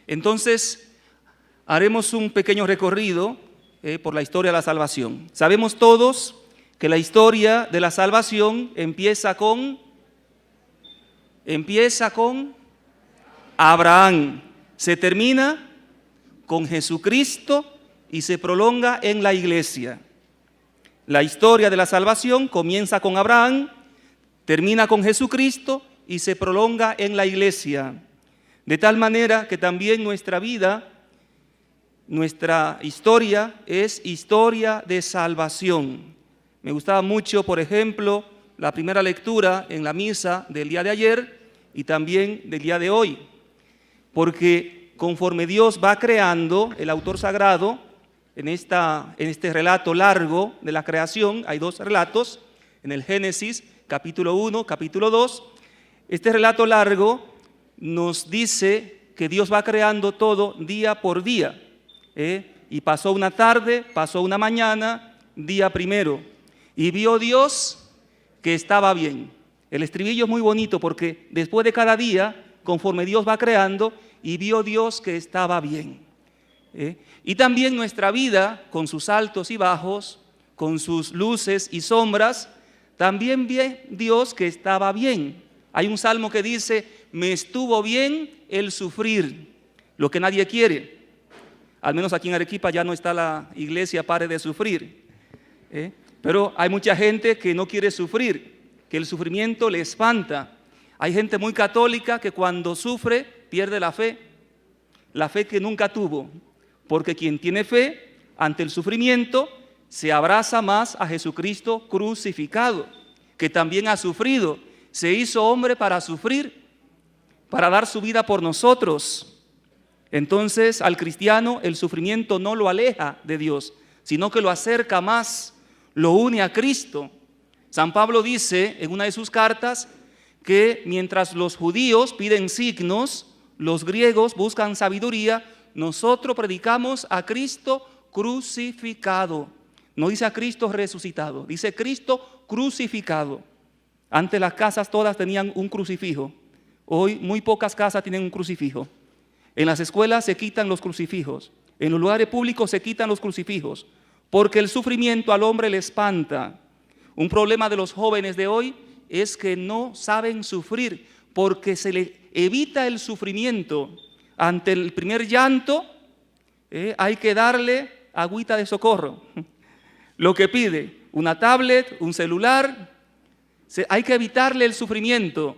Entonces, haremos un pequeño recorrido por la historia de la salvación. Sabemos todos que la historia de la salvación empieza con Abraham, se termina con Jesucristo y se prolonga en la iglesia. La historia de la salvación comienza con Abraham, termina con Jesucristo y se prolonga en la iglesia. De tal manera que también nuestra vida, nuestra historia es historia de salvación. Me gustaba mucho, por ejemplo, la primera lectura en la misa del día de ayer y también del día de hoy, porque conforme Dios va creando, el autor sagrado, en este relato largo de la creación, hay dos relatos, en el Génesis, capítulo 1, capítulo 2, este relato largo nos dice que Dios va creando todo día por día, y pasó una tarde, pasó una mañana, día primero, y vio Dios que estaba bien. El estribillo es muy bonito porque después de cada día, conforme Dios va creando, y vio Dios que estaba bien. Y también nuestra vida, con sus altos y bajos, con sus luces y sombras, también ve Dios que estaba bien. Hay un salmo que dice, me estuvo bien el sufrir, lo que nadie quiere. Al menos aquí en Arequipa ya no está la iglesia pare de sufrir. Pero hay mucha gente que no quiere sufrir, que el sufrimiento le espanta. Hay gente muy católica que cuando sufre pierde la fe que nunca tuvo, porque quien tiene fe ante el sufrimiento se abraza más a Jesucristo crucificado, que también ha sufrido, se hizo hombre para sufrir, para dar su vida por nosotros. Entonces al cristiano el sufrimiento no lo aleja de Dios, sino que lo acerca más, lo une a Cristo. San Pablo dice en una de sus cartas que mientras los judíos piden signos, los griegos buscan sabiduría, nosotros predicamos a Cristo crucificado. No dice a Cristo resucitado, dice Cristo crucificado. Antes las casas todas tenían un crucifijo, hoy muy pocas casas tienen un crucifijo. En las escuelas se quitan los crucifijos, en los lugares públicos se quitan los crucifijos, porque el sufrimiento al hombre le espanta. Un problema de los jóvenes de hoy es que no saben sufrir, porque se le evita el sufrimiento. Ante el primer llanto hay que darle agüita de socorro. Lo que pide, una tablet, un celular, hay que evitarle el sufrimiento.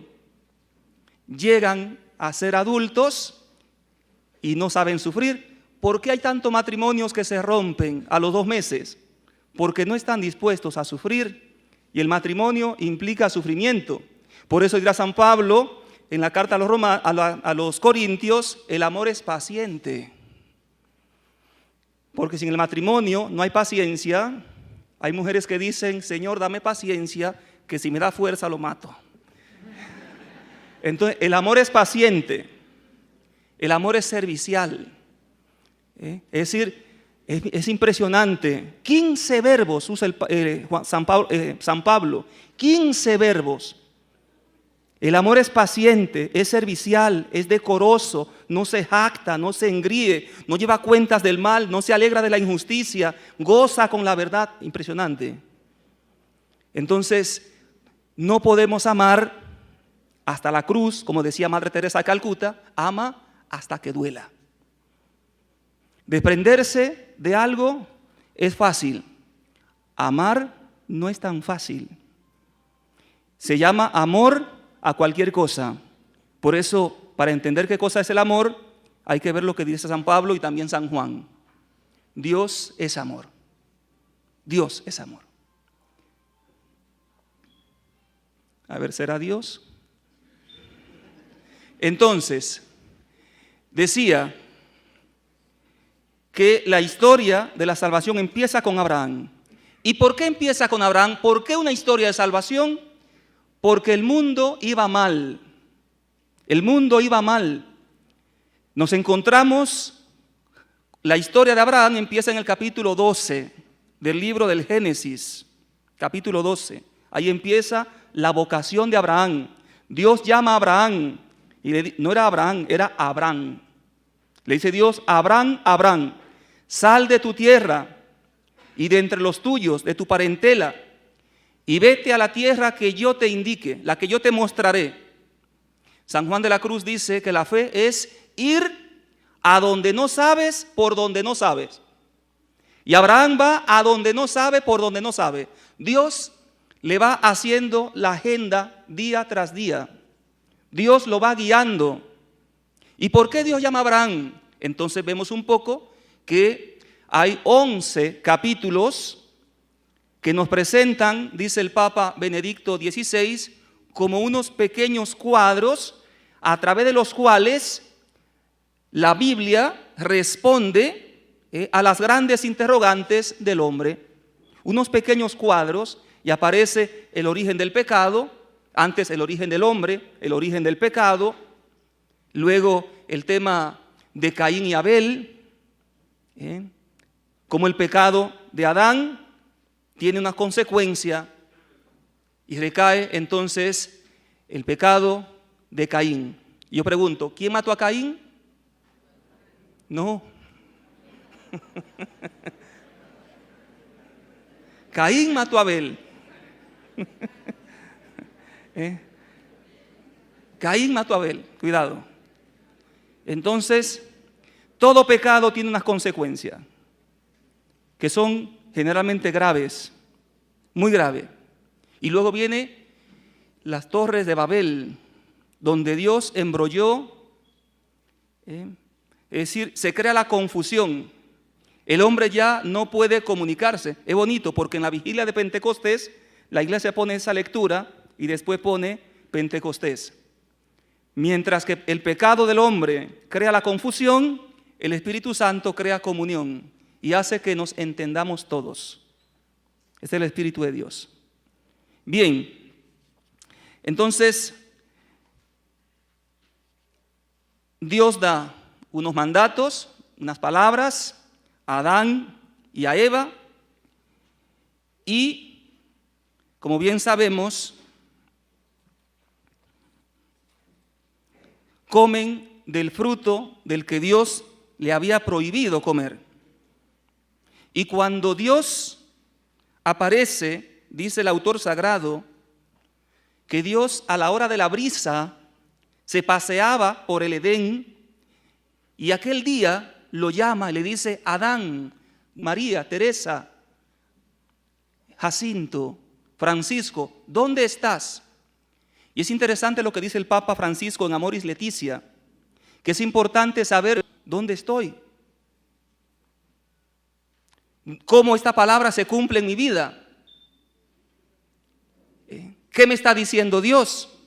Llegan a ser adultos y no saben sufrir. ¿Por qué hay tantos matrimonios que se rompen a los 2 meses? Porque no están dispuestos a sufrir y el matrimonio implica sufrimiento. Por eso dirá San Pablo en la carta a los Corintios, el amor es paciente. Porque sin el matrimonio no hay paciencia. Hay mujeres que dicen, Señor, dame paciencia, que si me da fuerza lo mato. Entonces, el amor es paciente, el amor es servicial. Es decir, es impresionante. 15 verbos usa San Pablo, 15 verbos. El amor es paciente, es servicial, es decoroso, no se jacta, no se engríe, no lleva cuentas del mal, no se alegra de la injusticia, goza con la verdad. Impresionante. Entonces, no podemos amar hasta la cruz, como decía Madre Teresa de Calcuta, ama hasta que duela. Desprenderse de algo es fácil, amar no es tan fácil. Se llama amor a cualquier cosa. Por eso, para entender qué cosa es el amor, hay que ver lo que dice San Pablo y también San Juan. Dios es amor. Dios es amor. A ver, ¿será Dios? Entonces, decía que la historia de la salvación empieza con Abraham. ¿Y por qué empieza con Abraham? ¿Por qué una historia de salvación? Porque el mundo iba mal. El mundo iba mal. Nos encontramos, la historia de Abraham empieza en el capítulo 12 del libro del Génesis. Capítulo 12. Ahí empieza la vocación de Abraham. Dios llama a Abraham. Y no era Abraham, era Abraham. Le dice Dios a Abraham, Abraham, sal de tu tierra y de entre los tuyos, de tu parentela, y vete a la tierra que yo te indique, la que yo te mostraré. San Juan de la Cruz dice que la fe es ir a donde no sabes, por donde no sabes. Y Abraham va a donde no sabe, por donde no sabe. Dios le va haciendo la agenda día tras día. Dios lo va guiando. ¿Y por qué Dios llama a Abraham? Entonces vemos un poco que hay 11 capítulos que nos presentan, dice el Papa Benedicto XVI, como unos pequeños cuadros a través de los cuales la Biblia responde a las grandes interrogantes del hombre. Unos pequeños cuadros, y aparece el origen del pecado, antes el origen del hombre, el origen del pecado, luego el tema de Caín y Abel, como el pecado de Adán tiene una consecuencia y recae entonces el pecado de Caín. Y yo pregunto, ¿quién mató a Caín? No. Caín mató a Abel. Caín mató a Abel, cuidado. Entonces, todo pecado tiene unas consecuencias que son generalmente graves, muy graves. Y luego viene las torres de Babel, donde Dios embrolló, es decir, se crea la confusión. El hombre ya no puede comunicarse. Es bonito porque en la vigilia de Pentecostés la iglesia pone esa lectura y después pone Pentecostés. Mientras que el pecado del hombre crea la confusión, el Espíritu Santo crea comunión y hace que nos entendamos todos. Ese es el Espíritu de Dios. Bien, entonces Dios da unos mandatos, unas palabras a Adán y a Eva, y como bien sabemos, comen del fruto del que Dios le había prohibido comer. Y cuando Dios aparece, dice el autor sagrado, que Dios a la hora de la brisa se paseaba por el Edén y aquel día lo llama y le dice: Adán, María, Teresa, Jacinto, Francisco, ¿dónde estás? Y es interesante lo que dice el Papa Francisco en Amoris Laetitia, que es importante saber dónde estoy, cómo esta palabra se cumple en mi vida. ¿Qué me está diciendo Dios?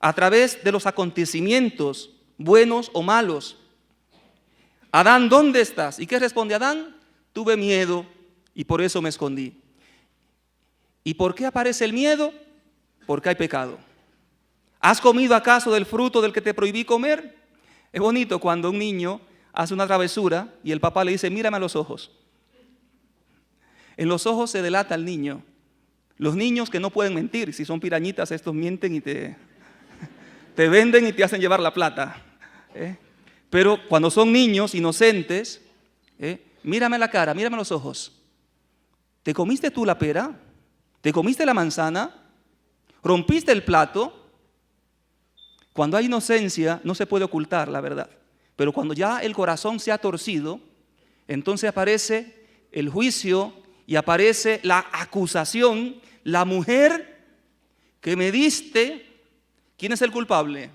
A través de los acontecimientos, buenos o malos. Adán, ¿dónde estás? ¿Y qué responde Adán? Tuve miedo y por eso me escondí. ¿Y por qué aparece el miedo? Porque hay pecado. ¿Has comido acaso del fruto del que te prohibí comer? Es bonito cuando un niño hace una travesura y el papá le dice: mírame a los ojos. En los ojos se delata al niño. Los niños que no pueden mentir, si son pirañitas, estos mienten y te venden y te hacen llevar la plata. Pero cuando son niños inocentes, mírame la cara, mírame los ojos. ¿Te comiste tú la pera? ¿Te comiste la manzana? ¿Rompiste el plato? Cuando hay inocencia no se puede ocultar la verdad. Pero cuando ya el corazón se ha torcido, entonces aparece el juicio y aparece la acusación. La mujer que me diste, ¿quién es el culpable?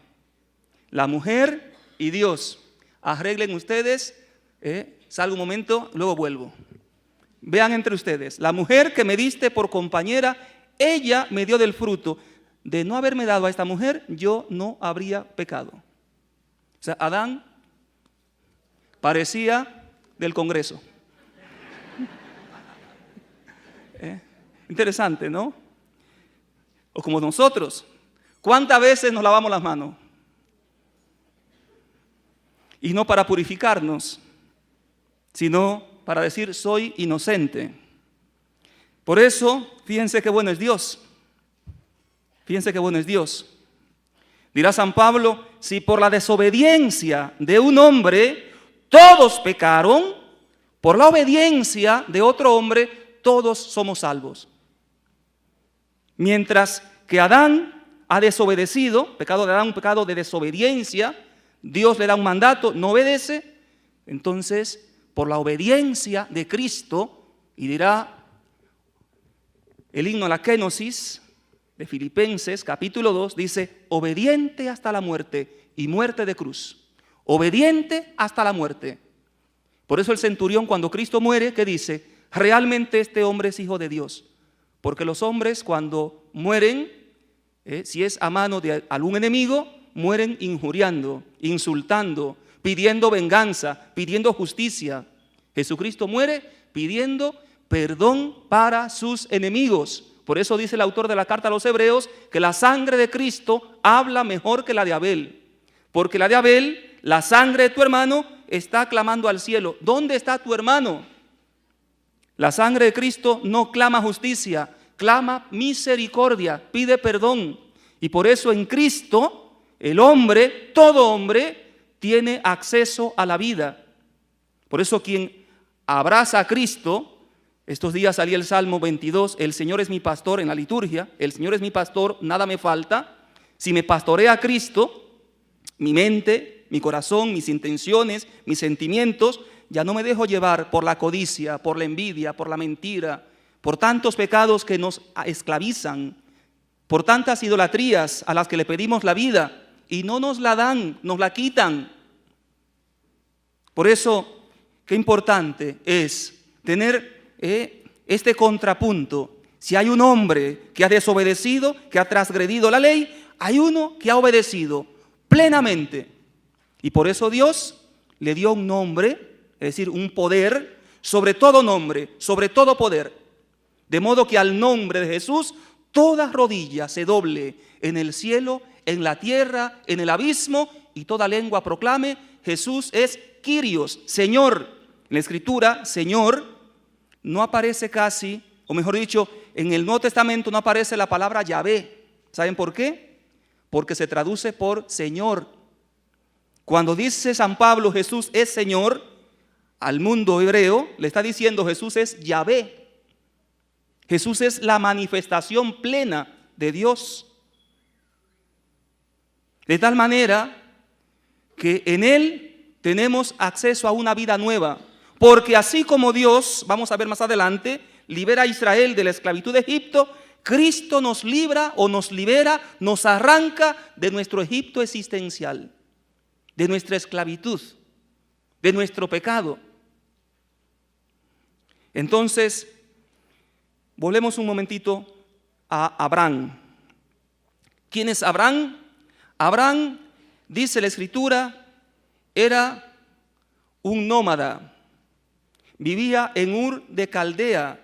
La mujer y Dios. Arreglen ustedes, salgo un momento, luego vuelvo. Vean entre ustedes, la mujer que me diste por compañera, ella me dio del fruto. De no haberme dado a esta mujer, yo no habría pecado. O sea, Adán parecía del Congreso. Interesante, ¿no? O como nosotros, ¿cuántas veces nos lavamos las manos? Y no para purificarnos, sino para decir: soy inocente. Por eso, fíjense qué bueno es Dios. Fíjense qué bueno es Dios. Dirá San Pablo, si por la desobediencia de un hombre todos pecaron, por la obediencia de otro hombre todos somos salvos. Mientras que Adán ha desobedecido, pecado de Adán, un pecado de desobediencia, Dios le da un mandato, no obedece, entonces por la obediencia de Cristo, y dirá el himno a la Kénosis de Filipenses, capítulo 2, dice, obediente hasta la muerte y muerte de cruz. Obediente hasta la muerte. Por eso el centurión, cuando Cristo muere, ¿qué dice? Realmente este hombre es hijo de Dios. Porque los hombres cuando mueren, si es a mano de algún enemigo, mueren injuriando, insultando, pidiendo venganza, pidiendo justicia. Jesucristo muere pidiendo perdón para sus enemigos. Por eso dice el autor de la carta a los Hebreos que la sangre de Cristo habla mejor que la de Abel. Porque la de Abel, la sangre de tu hermano, está clamando al cielo. ¿Dónde está tu hermano? La sangre de Cristo no clama justicia, clama misericordia, pide perdón. Y por eso en Cristo, el hombre, todo hombre, tiene acceso a la vida. Por eso quien abraza a Cristo, estos días salía el Salmo 22, el Señor es mi pastor en la liturgia, el Señor es mi pastor, nada me falta. Si me pastorea a Cristo, mi mente, mi corazón, mis intenciones, mis sentimientos, ya no me dejo llevar por la codicia, por la envidia, por la mentira, por tantos pecados que nos esclavizan, por tantas idolatrías a las que le pedimos la vida y no nos la dan, nos la quitan. Por eso, qué importante es tener este contrapunto. Si hay un hombre que ha desobedecido, que ha transgredido la ley, hay uno que ha obedecido plenamente. Y por eso Dios le dio un nombre, es decir, un poder sobre todo nombre, sobre todo poder. De modo que al nombre de Jesús toda rodilla se doble en el cielo, en la tierra, en el abismo, y toda lengua proclame, Jesús es Kyrios, Señor. En la Escritura, Señor, no aparece casi, o mejor dicho, en el Nuevo Testamento no aparece la palabra Yahvé. ¿Saben por qué? Porque se traduce por Señor. Cuando dice San Pablo Jesús es Señor, al mundo hebreo le está diciendo Jesús es Yahvé. Jesús es la manifestación plena de Dios. De tal manera que en Él tenemos acceso a una vida nueva. Porque así como Dios, vamos a ver más adelante, libera a Israel de la esclavitud de Egipto, Cristo nos libra o nos libera, nos arranca de nuestro Egipto existencial, de nuestra esclavitud, de nuestro pecado. Entonces, volvemos un momentito a Abraham. ¿Quién es Abraham? Abraham, dice la Escritura, era un nómada. Vivía en Ur de Caldea,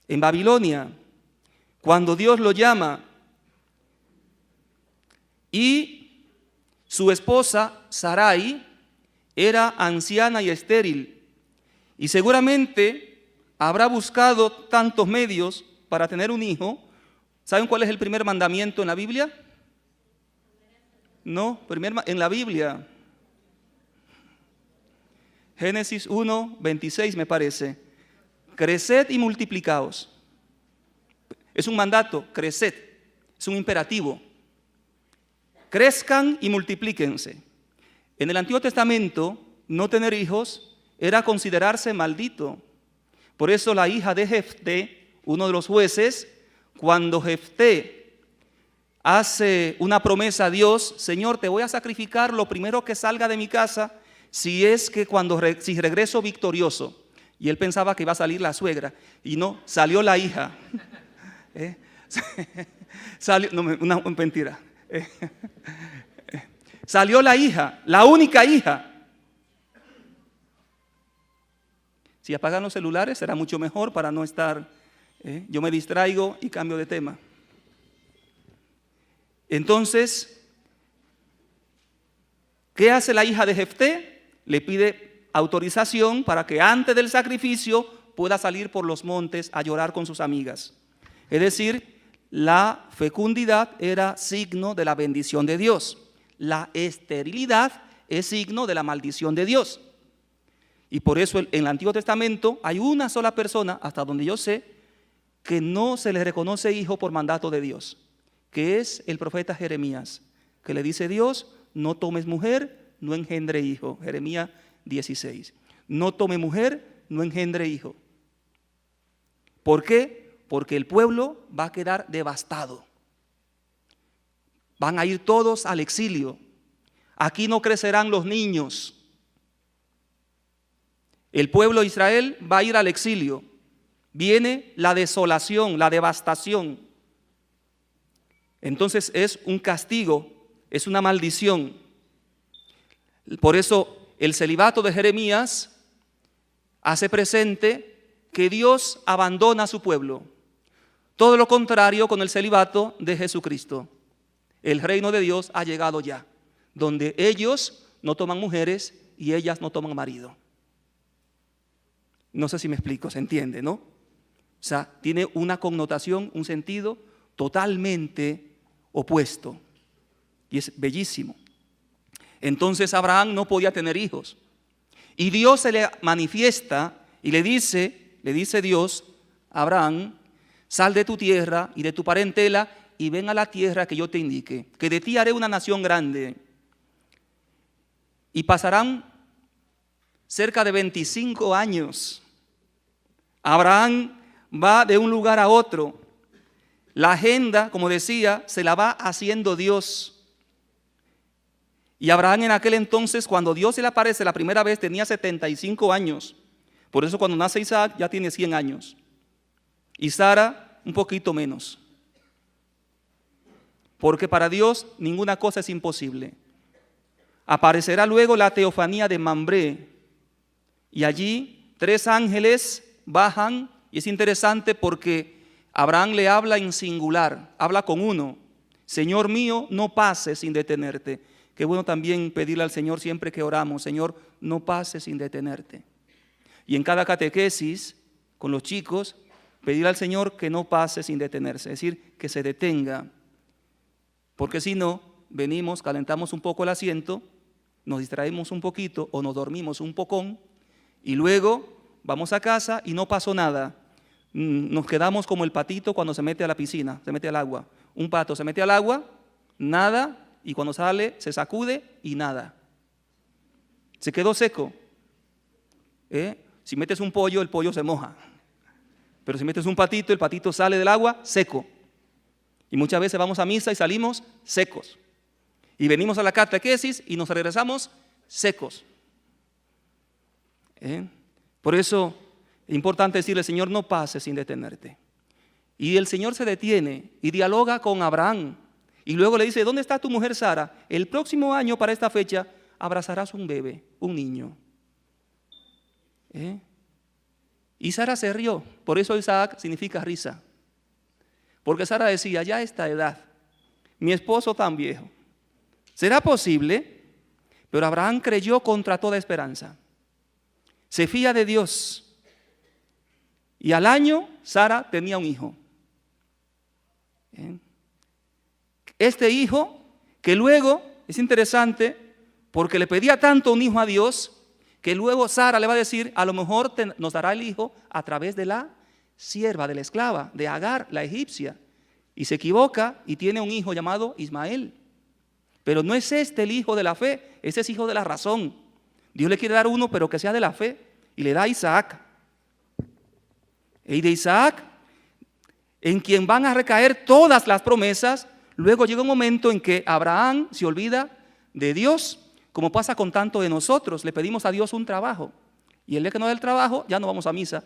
en Babilonia, cuando Dios lo llama. Y su esposa, Sarai, era anciana y estéril. Y seguramente habrá buscado tantos medios para tener un hijo. ¿Saben cuál es el primer mandamiento en la Biblia? No, en la Biblia. Génesis 1, 26 me parece. Creced y multiplicaos. Es un mandato, creced. Es un imperativo. Crezcan y multiplíquense. En el Antiguo Testamento, no tener hijos era considerarse maldito. Por eso la hija de Jefté, uno de los jueces, cuando Jefté hace una promesa a Dios, Señor, te voy a sacrificar lo primero que salga de mi casa, si es que si regreso victorioso. Y él pensaba que iba a salir la suegra, y no, salió la hija. Salió, no, una mentira. Salió la hija, la única hija. Si apagan los celulares será mucho mejor para no estar, yo me distraigo y cambio de tema. Entonces, ¿qué hace la hija de Jefté? Le pide autorización para que antes del sacrificio pueda salir por los montes a llorar con sus amigas. Es decir, la fecundidad era signo de la bendición de Dios. La esterilidad es signo de la maldición de Dios. Y por eso en el Antiguo Testamento hay una sola persona, hasta donde yo sé, que no se le reconoce hijo por mandato de Dios, que es el profeta Jeremías, que le dice Dios: no tomes mujer, no engendre hijo. Jeremías 16. No tome mujer, no engendre hijo. ¿Por qué? Porque el pueblo va a quedar devastado. Van a ir todos al exilio. Aquí no crecerán los niños. El pueblo de Israel va a ir al exilio. Viene la desolación, la devastación. Entonces es un castigo, es una maldición. Por eso el celibato de Jeremías hace presente que Dios abandona a su pueblo. Todo lo contrario con el celibato de Jesucristo. El reino de Dios ha llegado ya, donde ellos no toman mujeres y ellas no toman marido. No sé si me explico, se entiende, ¿no? O sea, tiene una connotación, un sentido totalmente opuesto. Y es bellísimo. Entonces Abraham no podía tener hijos. Y Dios se le manifiesta y le dice Dios a Abraham: sal de tu tierra y de tu parentela y ven a la tierra que yo te indique, que de ti haré una nación grande. Y pasarán cerca de 25 años. Abraham va de un lugar a otro. La agenda, como decía, se la va haciendo Dios. Y Abraham en aquel entonces, cuando Dios se le aparece la primera vez, tenía 75 años. Por eso cuando nace Isaac ya tiene 100 años. Y Sara un poquito menos. Porque para Dios ninguna cosa es imposible. Aparecerá luego la teofanía de Mambré. Y allí 3 ángeles bajan, y es interesante porque Abraham le habla en singular, habla con uno: Señor mío, no pases sin detenerte. Qué bueno también pedirle al Señor siempre que oramos: Señor, no pases sin detenerte. Y en cada catequesis con los chicos, pedir al Señor que no pase sin detenerse, es decir, que se detenga, porque si no, venimos, calentamos un poco el asiento, nos distraemos un poquito o nos dormimos un pocón y luego vamos a casa y no pasó nada. Nos quedamos como el patito cuando se mete a la piscina, se mete al agua. Un pato se mete al agua, nada, y cuando sale se sacude y nada. Se quedó seco. Si metes un pollo, el pollo se moja. Pero si metes un patito, el patito sale del agua seco. Y muchas veces vamos a misa y salimos secos. Y venimos a la catequesis y nos regresamos secos. Por eso es importante decirle: Señor, no pases sin detenerte. Y el Señor se detiene y dialoga con Abraham. Y luego le dice: ¿dónde está tu mujer Sara? El próximo año para esta fecha abrazarás un bebé, un niño. Y Sara se rió. Por eso Isaac significa risa. Porque Sara decía: ya a esta edad, mi esposo tan viejo, ¿será posible? Pero Abraham creyó contra toda esperanza. Se fía de Dios. Y al año Sara tenía un hijo. Este hijo, que luego, es interesante, porque le pedía tanto un hijo a Dios, que luego Sara le va a decir: a lo mejor nos dará el hijo a través de la sierva, de la esclava, de Agar, la egipcia. Y se equivoca y tiene un hijo llamado Ismael. Pero no es este el hijo de la fe, este es hijo de la razón. Dios le quiere dar uno, pero que sea de la fe, y le da a Isaac. Y de Isaac, en quien van a recaer todas las promesas, luego llega un momento en que Abraham se olvida de Dios, como pasa con tanto de nosotros. Le pedimos a Dios un trabajo, y el día que nos da el trabajo, ya no vamos a misa.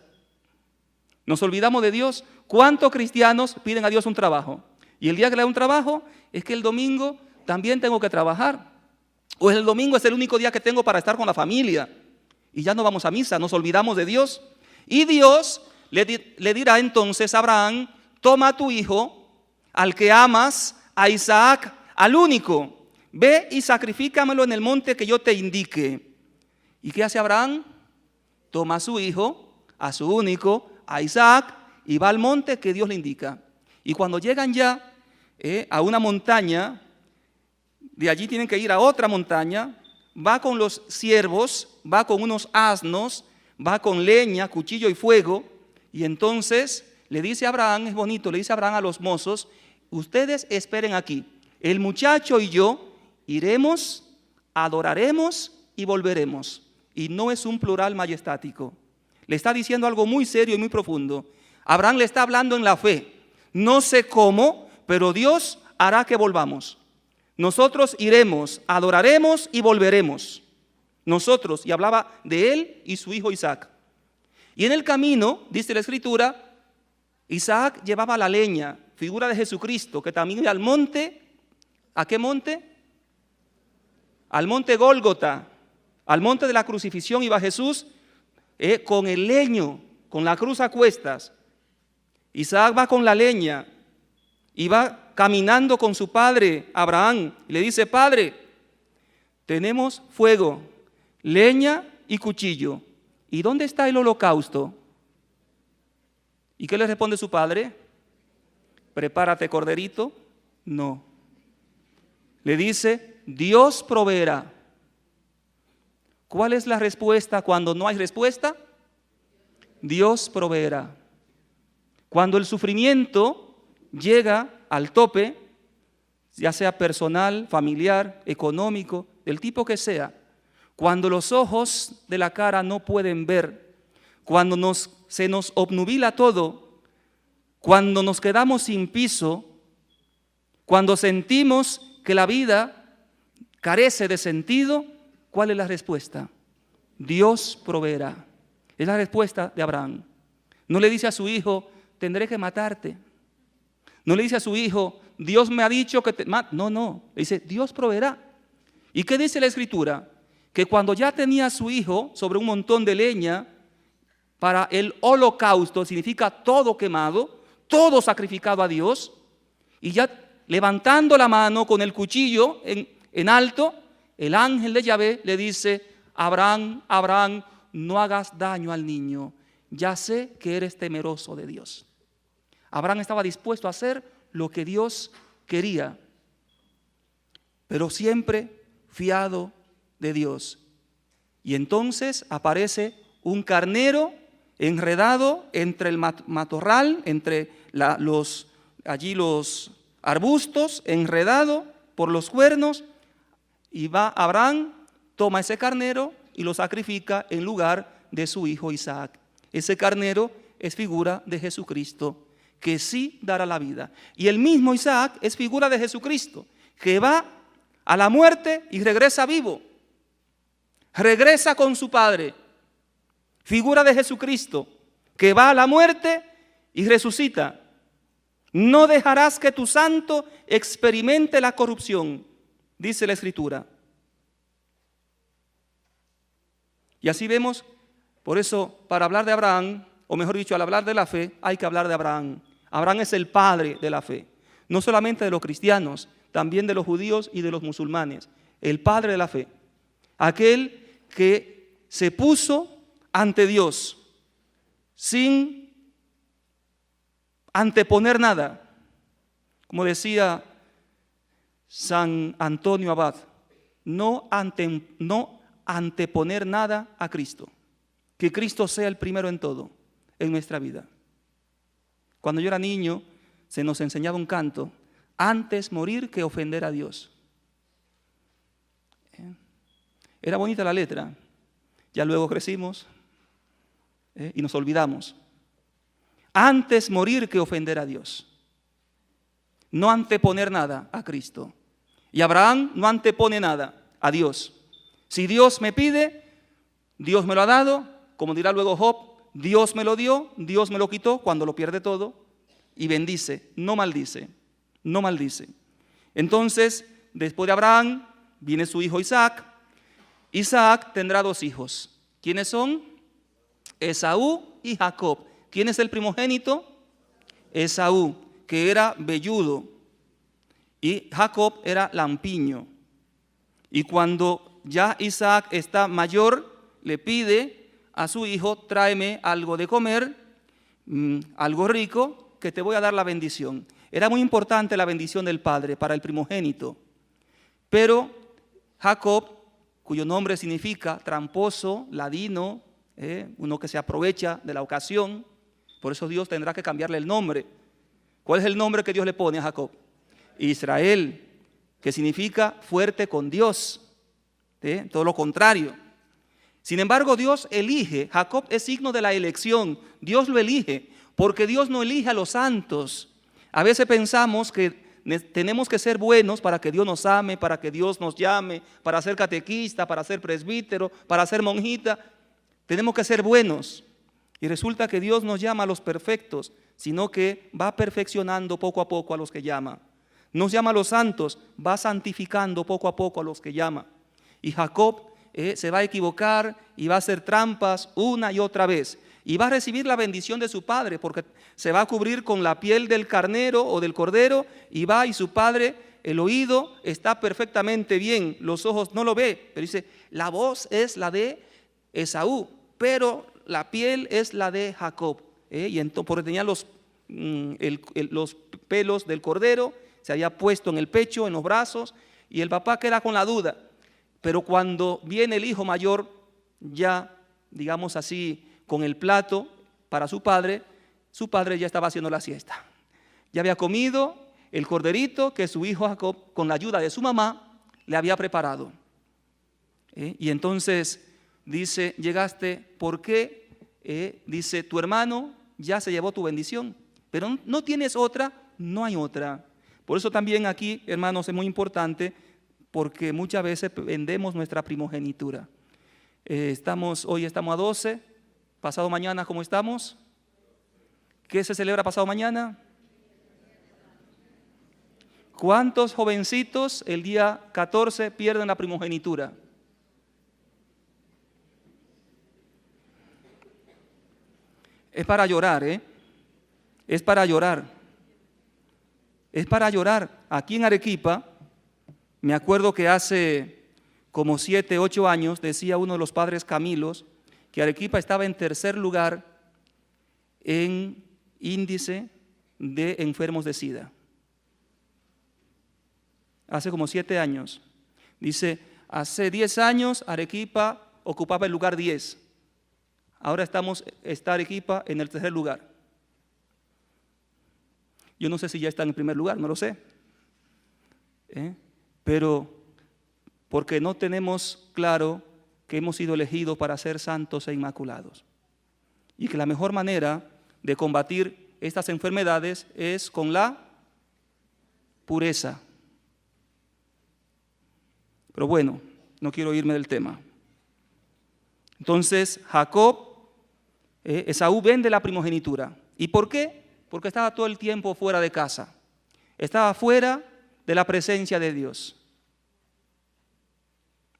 Nos olvidamos de Dios. ¿Cuántos cristianos piden a Dios un trabajo? Y el día que le da un trabajo, es que el domingo también tengo que trabajar. O el domingo es el único día que tengo para estar con la familia. Y ya no vamos a misa, nos olvidamos de Dios. Y Dios le dirá entonces a Abraham: toma a tu hijo, al que amas, a Isaac, al único. Ve y sacrifícamelo en el monte que yo te indique. ¿Y qué hace Abraham? Toma a su hijo, a su único, a Isaac, y va al monte que Dios le indica. Y cuando llegan ya a una montaña, de allí tienen que ir a otra montaña, va con los siervos, va con unos asnos, va con leña, cuchillo y fuego, y entonces le dice a Abraham, es bonito, le dice a Abraham a los mozos, ustedes esperen aquí, el muchacho y yo iremos, adoraremos y volveremos. Y no es un plural majestático. Le está diciendo algo muy serio y muy profundo. Abraham le está hablando en la fe. No sé cómo, pero Dios hará que volvamos. Nosotros iremos, adoraremos y volveremos. Nosotros, y hablaba de él y su hijo Isaac. Y en el camino, dice la Escritura, Isaac llevaba la leña, figura de Jesucristo, que también iba al monte. ¿A qué monte? Al monte Gólgota, al monte de la crucifixión iba Jesús con el leño, con la cruz a cuestas. Isaac va con la leña y va caminando con su padre Abraham. Y le dice, Padre, tenemos fuego, leña y cuchillo. ¿Y dónde está el holocausto? ¿Y qué le responde su padre? Prepárate, corderito. No. Le dice, Dios proveerá. ¿Cuál es la respuesta cuando no hay respuesta? Dios proveerá. Cuando el sufrimiento llega al tope, ya sea personal, familiar, económico, del tipo que sea, cuando los ojos de la cara no pueden ver, cuando se nos obnubila todo, cuando nos quedamos sin piso, cuando sentimos que la vida carece de sentido, ¿cuál es la respuesta? Dios proveerá. Es la respuesta de Abraham. No le dice a su hijo, tendré que matarte. No le dice a su hijo, Dios me ha dicho que te mate. No, le dice, Dios proveerá. ¿Y qué dice la Escritura? Que cuando ya tenía a su hijo sobre un montón de leña, para el holocausto significa todo quemado, todo sacrificado a Dios, y ya levantando la mano con el cuchillo en alto, el ángel de Yahvé le dice, Abraham, Abraham, no hagas daño al niño, ya sé que eres temeroso de Dios. Abraham estaba dispuesto a hacer lo que Dios quería, pero siempre fiado de Dios. Y entonces aparece un carnero enredado entre el matorral, entre los arbustos, enredado por los cuernos, y va Abraham, toma ese carnero y lo sacrifica en lugar de su hijo Isaac. Ese carnero es figura de Jesucristo, que sí dará la vida. Y el mismo Isaac es figura de Jesucristo, que va a la muerte y regresa vivo. Regresa con su Padre. Figura de Jesucristo, que va a la muerte y resucita. No dejarás que tu santo experimente la corrupción, dice la Escritura. Y así vemos, por eso, para hablar de Abraham, o mejor dicho, al hablar de la fe, hay que hablar de Abraham. Abraham es el padre de la fe, no solamente de los cristianos, también de los judíos y de los musulmanes. El padre de la fe, aquel que se puso ante Dios sin anteponer nada. Como decía San Antonio Abad, no anteponer nada a Cristo. Que Cristo sea el primero en todo, en nuestra vida. Cuando yo era niño, se nos enseñaba un canto, antes morir que ofender a Dios. Era bonita la letra, ya luego crecimos y nos olvidamos. Antes morir que ofender a Dios. No anteponer nada a Cristo. Y Abraham no antepone nada a Dios. Si Dios me pide, Dios me lo ha dado, como dirá luego Job, Dios me lo dio, Dios me lo quitó cuando lo pierde todo, y bendice, no maldice, no maldice. Entonces, después de Abraham, viene su hijo Isaac. Isaac tendrá dos hijos. ¿Quiénes son? Esaú y Jacob. ¿Quién es el primogénito? Esaú, que era velludo, y Jacob era lampiño. Y cuando ya Isaac está mayor, le pide a su hijo, tráeme algo de comer, algo rico, que te voy a dar la bendición. Era muy importante la bendición del padre para el primogénito. Pero Jacob, cuyo nombre significa tramposo, ladino, uno que se aprovecha de la ocasión, por eso Dios tendrá que cambiarle el nombre. ¿Cuál es el nombre que Dios le pone a Jacob? Israel, que significa fuerte con Dios. Todo lo contrario. Sin embargo, Dios elige. Jacob es signo de la elección. Dios lo elige, porque Dios no elige a los santos. A veces pensamos que tenemos que ser buenos para que Dios nos ame, para que Dios nos llame, para ser catequista, para ser presbítero, para ser monjita. Tenemos que ser buenos. Y resulta que Dios nos llama a los perfectos, sino que va perfeccionando poco a poco a los que llama. Nos llama a los santos, va santificando poco a poco a los que llama. Y Jacob se va a equivocar y va a hacer trampas una y otra vez. Y va a recibir la bendición de su padre, porque se va a cubrir con la piel del carnero o del cordero, y va, y su padre, el oído está perfectamente bien, los ojos no lo ve, pero dice, la voz es la de Esaú, pero la piel es la de Jacob. Y entonces, porque tenía los pelos del cordero, se había puesto en el pecho, en los brazos, y el papá queda con la duda. Pero cuando viene el hijo mayor, ya, digamos así, con el plato para su padre ya estaba haciendo la siesta. Ya había comido el corderito que su hijo Jacob, con la ayuda de su mamá, le había preparado. Y entonces dice, llegaste, ¿por qué? Dice, tu hermano ya se llevó tu bendición, pero no tienes otra, no hay otra. Por eso también aquí, hermanos, es muy importante, porque muchas veces vendemos nuestra primogenitura. Hoy estamos a 12, pasado mañana, ¿cómo estamos? ¿Qué se celebra pasado mañana? ¿Cuántos jovencitos el día 14 pierden la primogenitura? Es para llorar, es para llorar. Es para llorar. Aquí en Arequipa, me acuerdo que hace como 7, 8 años, decía uno de los padres Camilos, que Arequipa estaba en tercer lugar en índice de enfermos de SIDA. Hace como 7 años. Dice, hace 10 años Arequipa ocupaba el lugar 10. Ahora está Arequipa en el tercer lugar. Yo no sé si ya está en el primer lugar, no lo sé. Pero porque no tenemos claro que hemos sido elegidos para ser santos e inmaculados. Y que la mejor manera de combatir estas enfermedades es con la pureza. Pero bueno, no quiero irme del tema. Entonces, Esaú vende la primogenitura. ¿Y por qué? Porque estaba todo el tiempo fuera de casa. Estaba fuera de la presencia de Dios.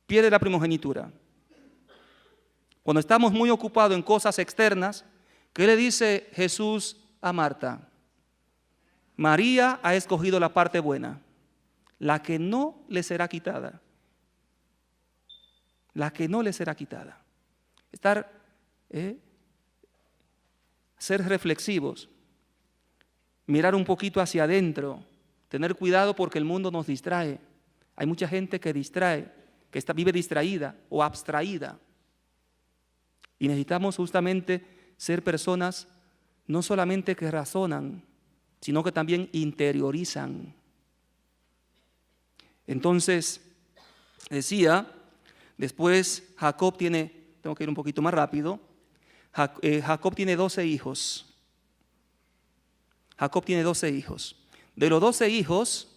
Pierde la primogenitura. Cuando estamos muy ocupados en cosas externas, ¿qué le dice Jesús a Marta? María ha escogido la parte buena, la que no le será quitada. La que no le será quitada. Ser reflexivos, mirar un poquito hacia adentro, tener cuidado porque el mundo nos distrae. Hay mucha gente que distrae, que vive distraída o abstraída. Y necesitamos justamente ser personas no solamente que razonan, sino que también interiorizan. Entonces, decía, después Jacob tengo que ir un poquito más rápido, Jacob tiene 12 hijos. Jacob tiene 12 hijos. De los 12 hijos,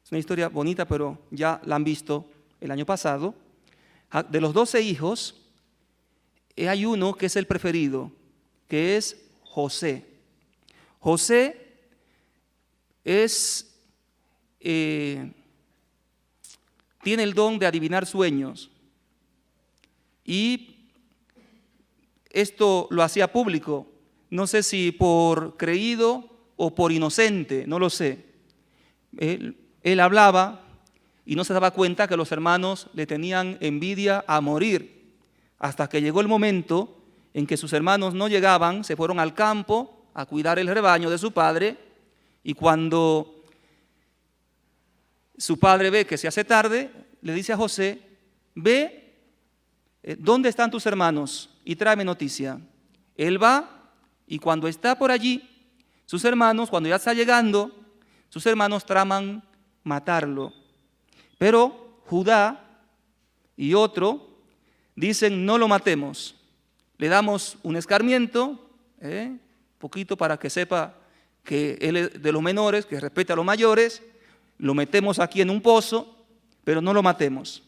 es una historia bonita, pero ya la han visto el año pasado. De los 12 hijos, hay uno que es el preferido, que es José. José tiene el don de adivinar sueños. Y esto lo hacía público. No sé si por creído o por inocente, no lo sé. Él hablaba y no se daba cuenta que los hermanos le tenían envidia a morir, hasta que llegó el momento en que sus hermanos no llegaban, se fueron al campo a cuidar el rebaño de su padre, Y cuando su padre ve que se hace tarde, le dice a José, ve, ¿dónde están tus hermanos? Y tráeme noticia. Él va y cuando está por allí, sus hermanos, cuando ya está llegando, sus hermanos traman matarlo. Pero Judá y otro dicen, no lo matemos. Le damos un escarmiento, poquito para que sepa que él es de los menores, que respeta a los mayores. Lo metemos aquí en un pozo, pero no lo matemos.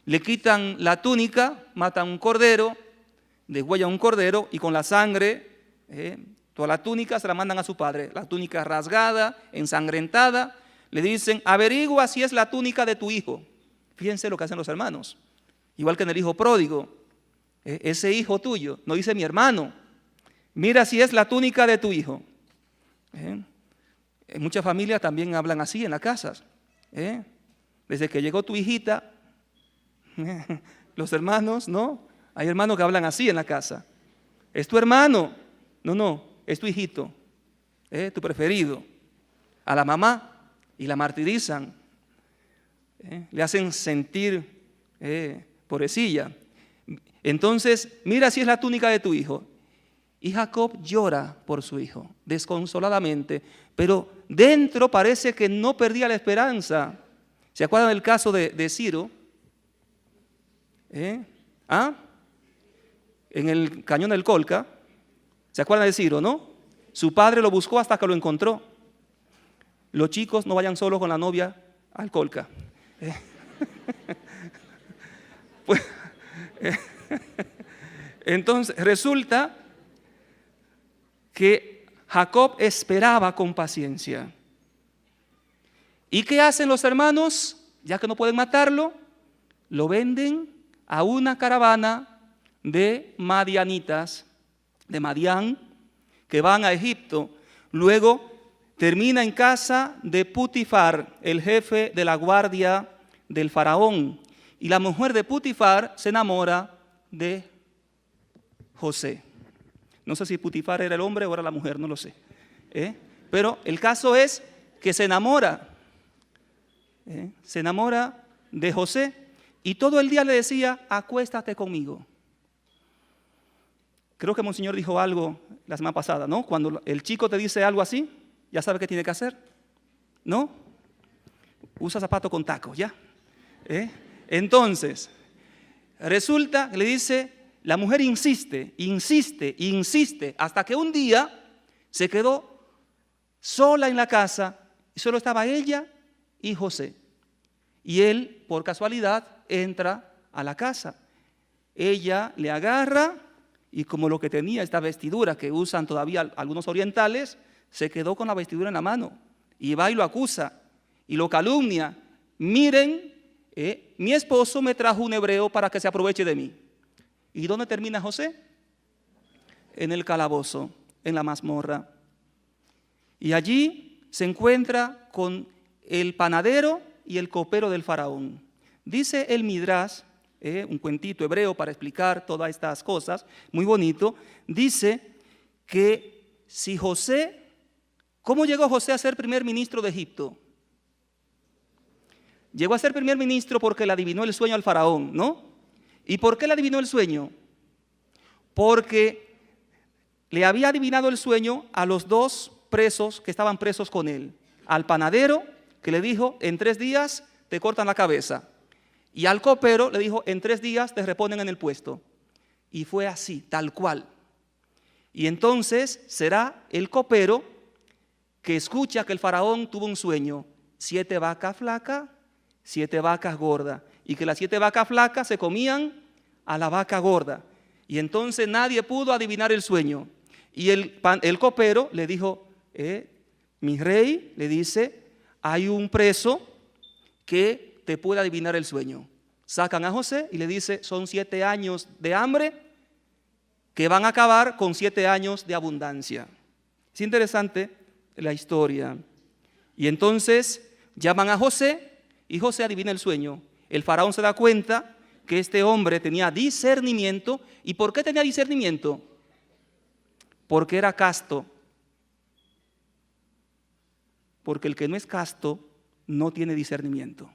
Le quitan la túnica, matan un cordero, degüellan un cordero y con la sangre, toda la túnica se la mandan a su padre. La túnica rasgada, ensangrentada, le dicen, averigua si es la túnica de tu hijo. Fíjense lo que hacen los hermanos. Igual que en el hijo pródigo, ese hijo tuyo, no dice mi hermano, mira si es la túnica de tu hijo. En muchas familias también hablan así en las casas. Desde que llegó tu hijita, los hermanos, ¿no? Hay hermanos que hablan así en la casa. Es tu hermano. No, es tu hijito, tu preferido. A la mamá y la martirizan. Le hacen sentir pobrecilla. Entonces, mira si es la túnica de tu hijo. Y Jacob llora por su hijo, desconsoladamente, pero dentro parece que no perdía la esperanza. ¿Se acuerdan del caso de Ciro? En el cañón del Colca. ¿Se acuerdan de Ciro, no? Su padre lo buscó hasta que lo encontró. Los chicos no vayan solos con la novia al Colca. Pues, entonces resulta que Jacob esperaba con paciencia. ¿Y qué hacen los hermanos? Ya que no pueden matarlo, lo venden a una caravana de madianitas, de Madián, que van a Egipto. Luego termina en casa de Putifar, el jefe de la guardia del faraón. Y la mujer de Putifar se enamora de José. No sé si Putifar era el hombre o era la mujer, no lo sé. Pero el caso es que se enamora de José y todo el día le decía, acuéstate conmigo. Creo que Monseñor dijo algo la semana pasada, ¿no? Cuando el chico te dice algo así, ya sabe qué tiene que hacer, ¿no? Usa zapato con taco, ¿ya? Entonces, resulta que le dice, la mujer insiste, hasta que un día se quedó sola en la casa y solo estaba ella y José. Y él, por casualidad, entra a la casa. Ella le agarra y como lo que tenía esta vestidura que usan todavía algunos orientales, se quedó con la vestidura en la mano y va y lo acusa y lo calumnia. Miren, mi esposo me trajo un hebreo para que se aproveche de mí. ¿Y dónde termina José? En el calabozo, en la mazmorra. Y allí se encuentra con el panadero y el copero del faraón. Dice el Midrash, un cuentito hebreo para explicar todas estas cosas, muy bonito, dice que si José, ¿cómo llegó José a ser primer ministro de Egipto? Llegó a ser primer ministro porque le adivinó el sueño al faraón, ¿no? ¿Y por qué le adivinó el sueño? Porque le había adivinado el sueño a los dos presos que estaban presos con él. Al panadero, que le dijo, en 3 días te cortan la cabeza. Y al copero le dijo, en 3 días te reponen en el puesto. Y fue así, tal cual. Y entonces será el copero que escucha que el faraón tuvo un sueño. 7 vacas flacas, 7 vacas gordas. Y que las 7 vacas flacas se comían a la vaca gorda. Y entonces nadie pudo adivinar el sueño. Y el copero le dijo, mi rey, le dice, hay un preso que te puede adivinar el sueño. Sacan a José y le dice, son 7 años de hambre que van a acabar con 7 años de abundancia. Es interesante la historia. Y entonces llaman a José y José adivina el sueño. El faraón se da cuenta que este hombre tenía discernimiento. ¿Y por qué tenía discernimiento? Porque era casto. porque el que no es casto no tiene discernimiento.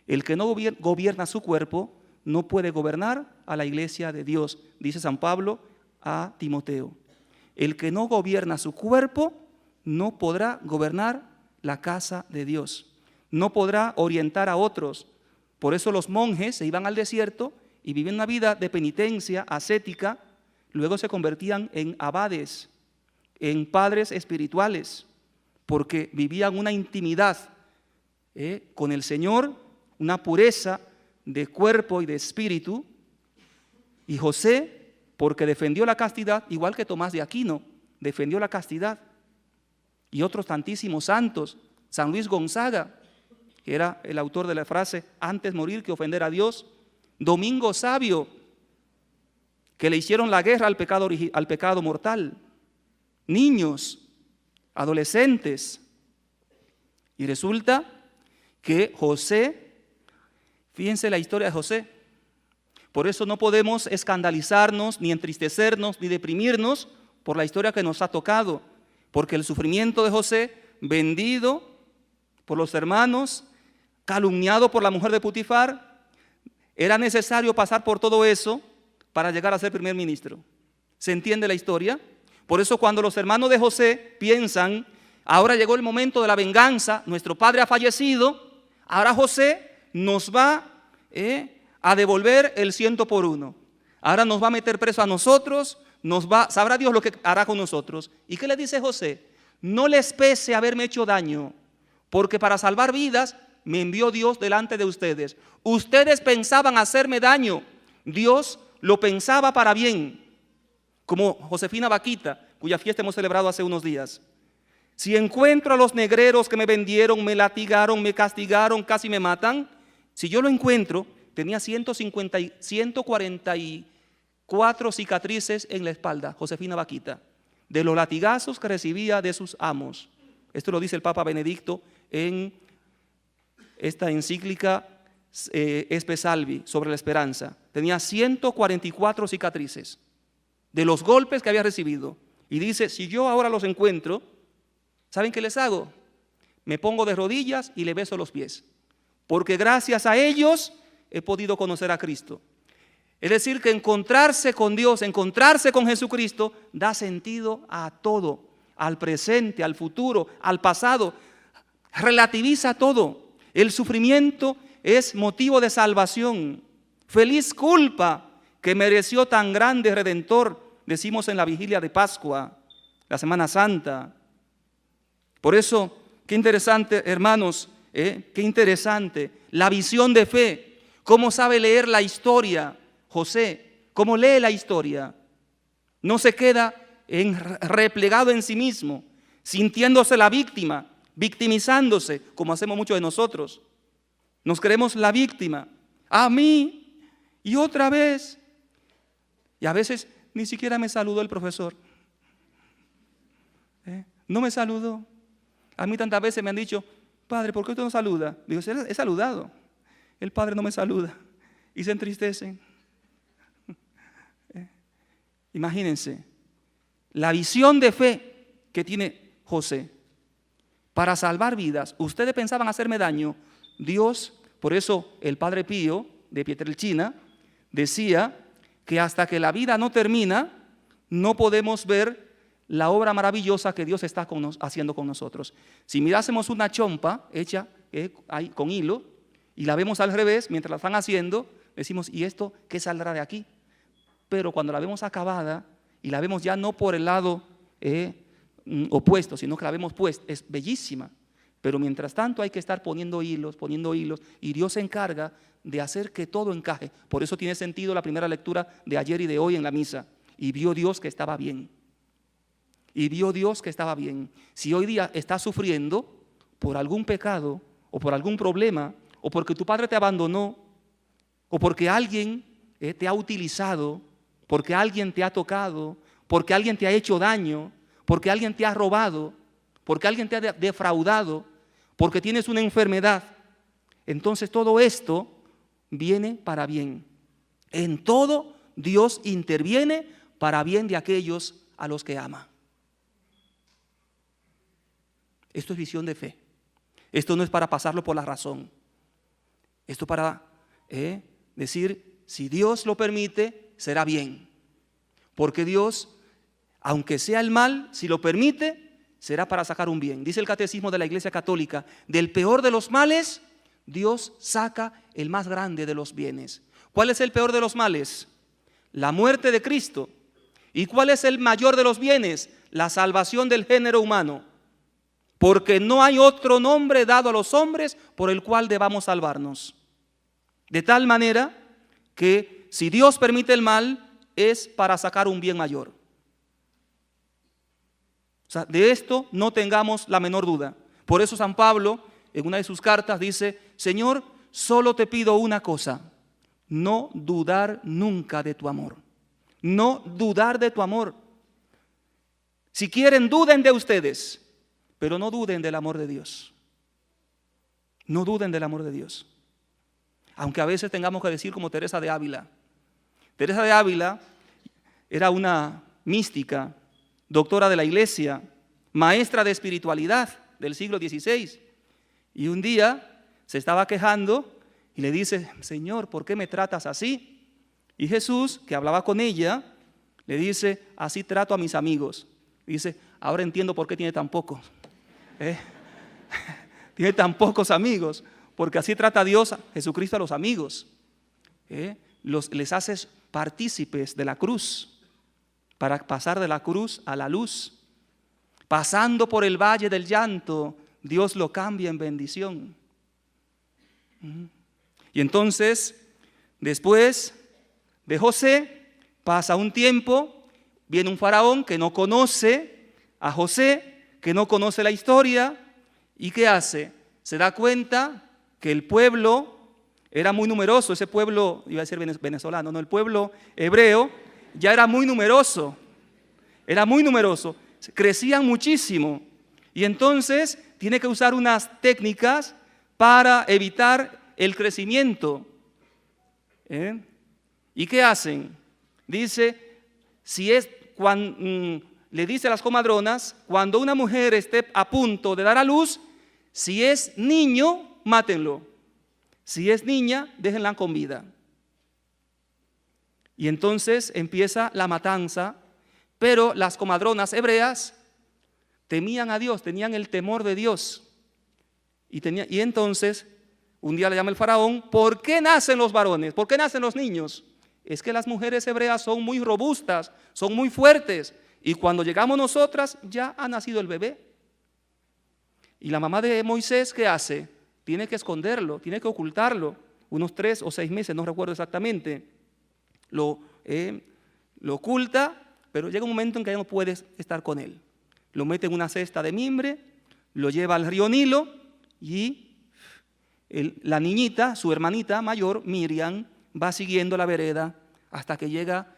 El que no gobierna su cuerpo no puede gobernar a la iglesia de Dios, dice San Pablo a Timoteo. El que no gobierna su cuerpo no podrá gobernar la casa de Dios, no podrá orientar a otros. Por eso los monjes se iban al desierto y vivían una vida de penitencia ascética, luego se convertían en abades, en padres espirituales, porque vivían una intimidad con el Señor, una pureza de cuerpo y de espíritu. Y José, porque defendió la castidad, igual que Tomás de Aquino, defendió la castidad. Y otros tantísimos santos, San Luis Gonzaga, que era el autor de la frase, antes morir que ofender a Dios. Domingo Sabio, que le hicieron la guerra al pecado mortal. Niños, adolescentes. Y resulta que José, fíjense la historia de José, por eso no podemos escandalizarnos, ni entristecernos, ni deprimirnos por la historia que nos ha tocado, porque el sufrimiento de José, vendido por los hermanos, calumniado por la mujer de Putifar, era necesario pasar por todo eso para llegar a ser primer ministro. ¿Se entiende la historia? Por eso cuando los hermanos de José piensan, ahora llegó el momento de la venganza, nuestro padre ha fallecido, ahora José nos va a devolver el 100 por 1. Ahora nos va a meter preso a nosotros, sabrá Dios lo que hará con nosotros. ¿Y qué le dice José? No les pese haberme hecho daño, porque para salvar vidas me envió Dios delante de ustedes. Ustedes pensaban hacerme daño, Dios lo pensaba para bien, como Josefina Vaquita, cuya fiesta hemos celebrado hace unos días. Si encuentro a los negreros que me vendieron, me latigaron, me castigaron, casi me matan, si yo lo encuentro, tenía 144 cicatrices en la espalda, Josefina Vaquita, de los latigazos que recibía de sus amos. Esto lo dice el Papa Benedicto en esta encíclica Espe Salvi sobre la esperanza. Tenía 144 cicatrices de los golpes que había recibido. Y dice, si yo ahora los encuentro, ¿saben qué les hago? Me pongo de rodillas y le beso los pies, porque gracias a ellos he podido conocer a Cristo. Es decir, que encontrarse con Dios, encontrarse con Jesucristo, da sentido a todo, al presente, al futuro, al pasado, relativiza todo. El sufrimiento es motivo de salvación. Feliz culpa que mereció tan grande Redentor, decimos en la vigilia de Pascua, la Semana Santa. Por eso, qué interesante, hermanos, qué interesante la visión de fe, cómo sabe leer la historia José, cómo lee la historia. No se queda replegado en sí mismo, sintiéndose la víctima, victimizándose, como hacemos muchos de nosotros. Nos creemos la víctima, a mí y otra vez. Y a veces ni siquiera me saludó el profesor. No me saludó. A mí tantas veces me han dicho, padre, ¿por qué usted no saluda? Digo, he saludado. El padre no me saluda. Y se entristecen. Imagínense, la visión de fe que tiene José para salvar vidas. Ustedes pensaban hacerme daño. Dios, por eso el Padre Pío de Pietrelcina decía que hasta que la vida no termina, no podemos ver la obra maravillosa que Dios está haciendo con nosotros. Si mirásemos una chompa hecha con hilo y la vemos al revés mientras la están haciendo, decimos, ¿y esto qué saldrá de aquí? Pero cuando la vemos acabada y la vemos ya no por el lado opuesto, sino que la vemos puesta, es bellísima. Pero mientras tanto hay que estar poniendo hilos, y Dios se encarga de hacer que todo encaje. Por eso tiene sentido la primera lectura de ayer y de hoy en la misa. Y vio Dios que estaba bien. Y vio Dios que estaba bien. Si hoy día estás sufriendo por algún pecado o por algún problema, o porque tu padre te abandonó, o porque alguien te ha utilizado, porque alguien te ha tocado, porque alguien te ha hecho daño, porque alguien te ha robado, porque alguien te ha defraudado, porque tienes una enfermedad, entonces todo esto viene para bien. En todo Dios interviene para bien de aquellos a los que ama. Esto es visión de fe. Esto no es para pasarlo por la razón. Esto para decir, si Dios lo permite, será bien. Porque Dios, aunque sea el mal, si lo permite, será para sacar un bien. Dice el Catecismo de la Iglesia Católica, del peor de los males, Dios saca el más grande de los bienes. ¿Cuál es el peor de los males? La muerte de Cristo. ¿Y cuál es el mayor de los bienes? La salvación del género humano. Porque no hay otro nombre dado a los hombres por el cual debamos salvarnos. De tal manera que si Dios permite el mal, es para sacar un bien mayor. O sea, de esto no tengamos la menor duda. Por eso San Pablo, en una de sus cartas, dice, Señor, solo te pido una cosa, no dudar nunca de tu amor. No dudar de tu amor. Si quieren, duden de ustedes, pero no duden del amor de Dios. No duden del amor de Dios. Aunque a veces tengamos que decir como Teresa de Ávila. Teresa de Ávila era una mística, doctora de la Iglesia, maestra de espiritualidad del siglo XVI. Y un día se estaba quejando y le dice, Señor, ¿por qué me tratas así? Y Jesús, que hablaba con ella, le dice, así trato a mis amigos. Dice, ahora entiendo por qué tiene tan pocos. Tiene tan pocos amigos, porque así trata Dios, Jesucristo, a los amigos. Les haces partícipes de la cruz, para pasar de la cruz a la luz. Pasando por el valle del llanto, Dios lo cambia en bendición. Y entonces, después de José, pasa un tiempo, viene un faraón que no conoce a José, que no conoce la historia, ¿y qué hace? Se da cuenta que el pueblo era muy numeroso, ese pueblo, iba a decir venezolano, no, el pueblo hebreo ya era muy numeroso, crecían muchísimo, y entonces tiene que usar unas técnicas para evitar el crecimiento. ¿Y qué hacen? Dice, le dice a las comadronas, cuando una mujer esté a punto de dar a luz, si es niño, mátenlo. Si es niña, déjenla con vida. Y entonces empieza la matanza, pero las comadronas hebreas temían a Dios, tenían el temor de Dios. Y entonces, un día le llama el faraón, ¿por qué nacen los varones? ¿Por qué nacen los niños? Es que las mujeres hebreas son muy robustas, son muy fuertes, y cuando llegamos nosotras ya ha nacido el bebé. Y la mamá de Moisés, ¿qué hace? Tiene que esconderlo, tiene que ocultarlo, unos 3 o 6 meses, no recuerdo exactamente. Lo oculta, pero llega un momento en que ya no puedes estar con él. Lo mete en una cesta de mimbre, lo lleva al río Nilo y la niñita, su hermanita mayor, Miriam, va siguiendo la vereda hasta que llega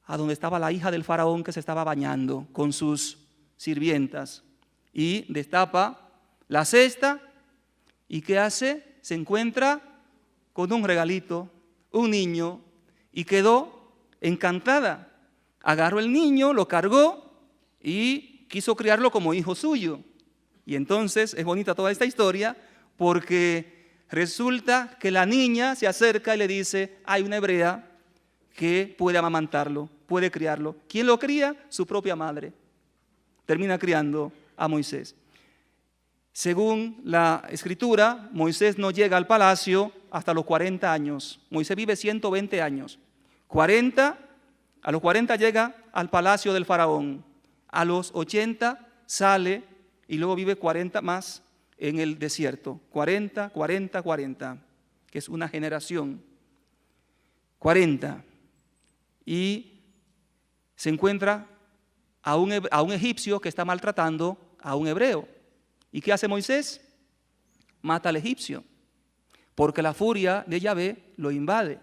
a donde estaba la hija del faraón que se estaba bañando con sus sirvientas y destapa la cesta y ¿qué hace? Se encuentra con un regalito, un niño, y quedó encantada. Agarró el niño, lo cargó y quiso criarlo como hijo suyo. Y entonces es bonita toda esta historia porque resulta que la niña se acerca y le dice, hay una hebrea que puede amamantarlo, puede criarlo. ¿Quién lo cría? Su propia madre. Termina criando a Moisés. Según la escritura, Moisés no llega al palacio hasta los 40 años. Moisés vive 120 años. A los 40 llega al palacio del faraón. A los 80 sale y luego vive 40 más en el desierto. 40, que es una generación. 40. Y se encuentra a un egipcio que está maltratando a un hebreo. ¿Y qué hace Moisés? Mata al egipcio, porque la furia de Yahvé lo invade.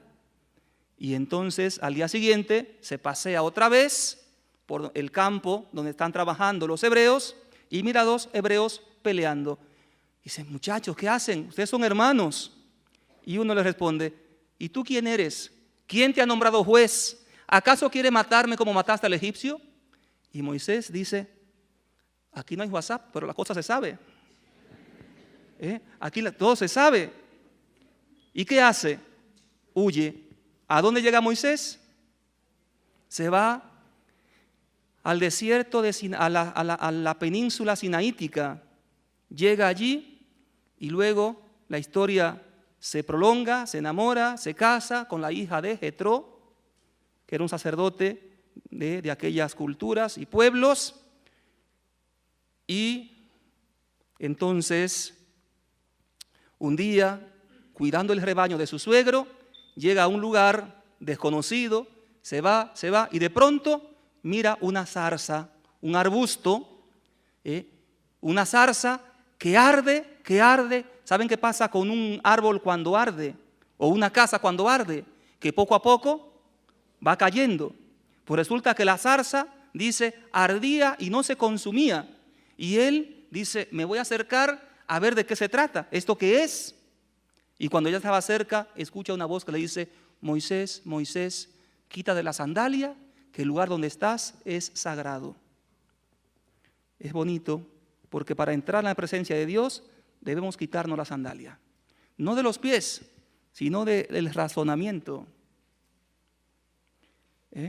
Y entonces al día siguiente se pasea otra vez por el campo donde están trabajando los hebreos y mira a 2 hebreos peleando. Dice, muchachos, ¿qué hacen? Ustedes son hermanos. Y uno le responde, ¿y tú quién eres? ¿Quién te ha nombrado juez? ¿Acaso quiere matarme como mataste al egipcio? Y Moisés dice, aquí no hay WhatsApp, pero la cosa se sabe. Aquí todo se sabe. ¿Y qué hace? Huye. ¿A dónde llega Moisés? Se va al desierto, a la península sinaítica. Llega allí y luego la historia se prolonga, se enamora, se casa con la hija de Jetro, que era un sacerdote de aquellas culturas y pueblos. Y entonces, un día, cuidando el rebaño de su suegro, llega a un lugar desconocido, se va, y de pronto mira una zarza, un arbusto, una zarza que arde. ¿Saben qué pasa con un árbol cuando arde? O una casa cuando arde, que poco a poco va cayendo. Pues resulta que la zarza, dice, ardía y no se consumía. Y él dice, me voy a acercar a ver de qué se trata, ¿esto qué es? Y cuando ya estaba cerca, escucha una voz que le dice, Moisés, Moisés, quita de la sandalia, que el lugar donde estás es sagrado. Es bonito, porque para entrar en la presencia de Dios debemos quitarnos la sandalia. No de los pies, sino del razonamiento.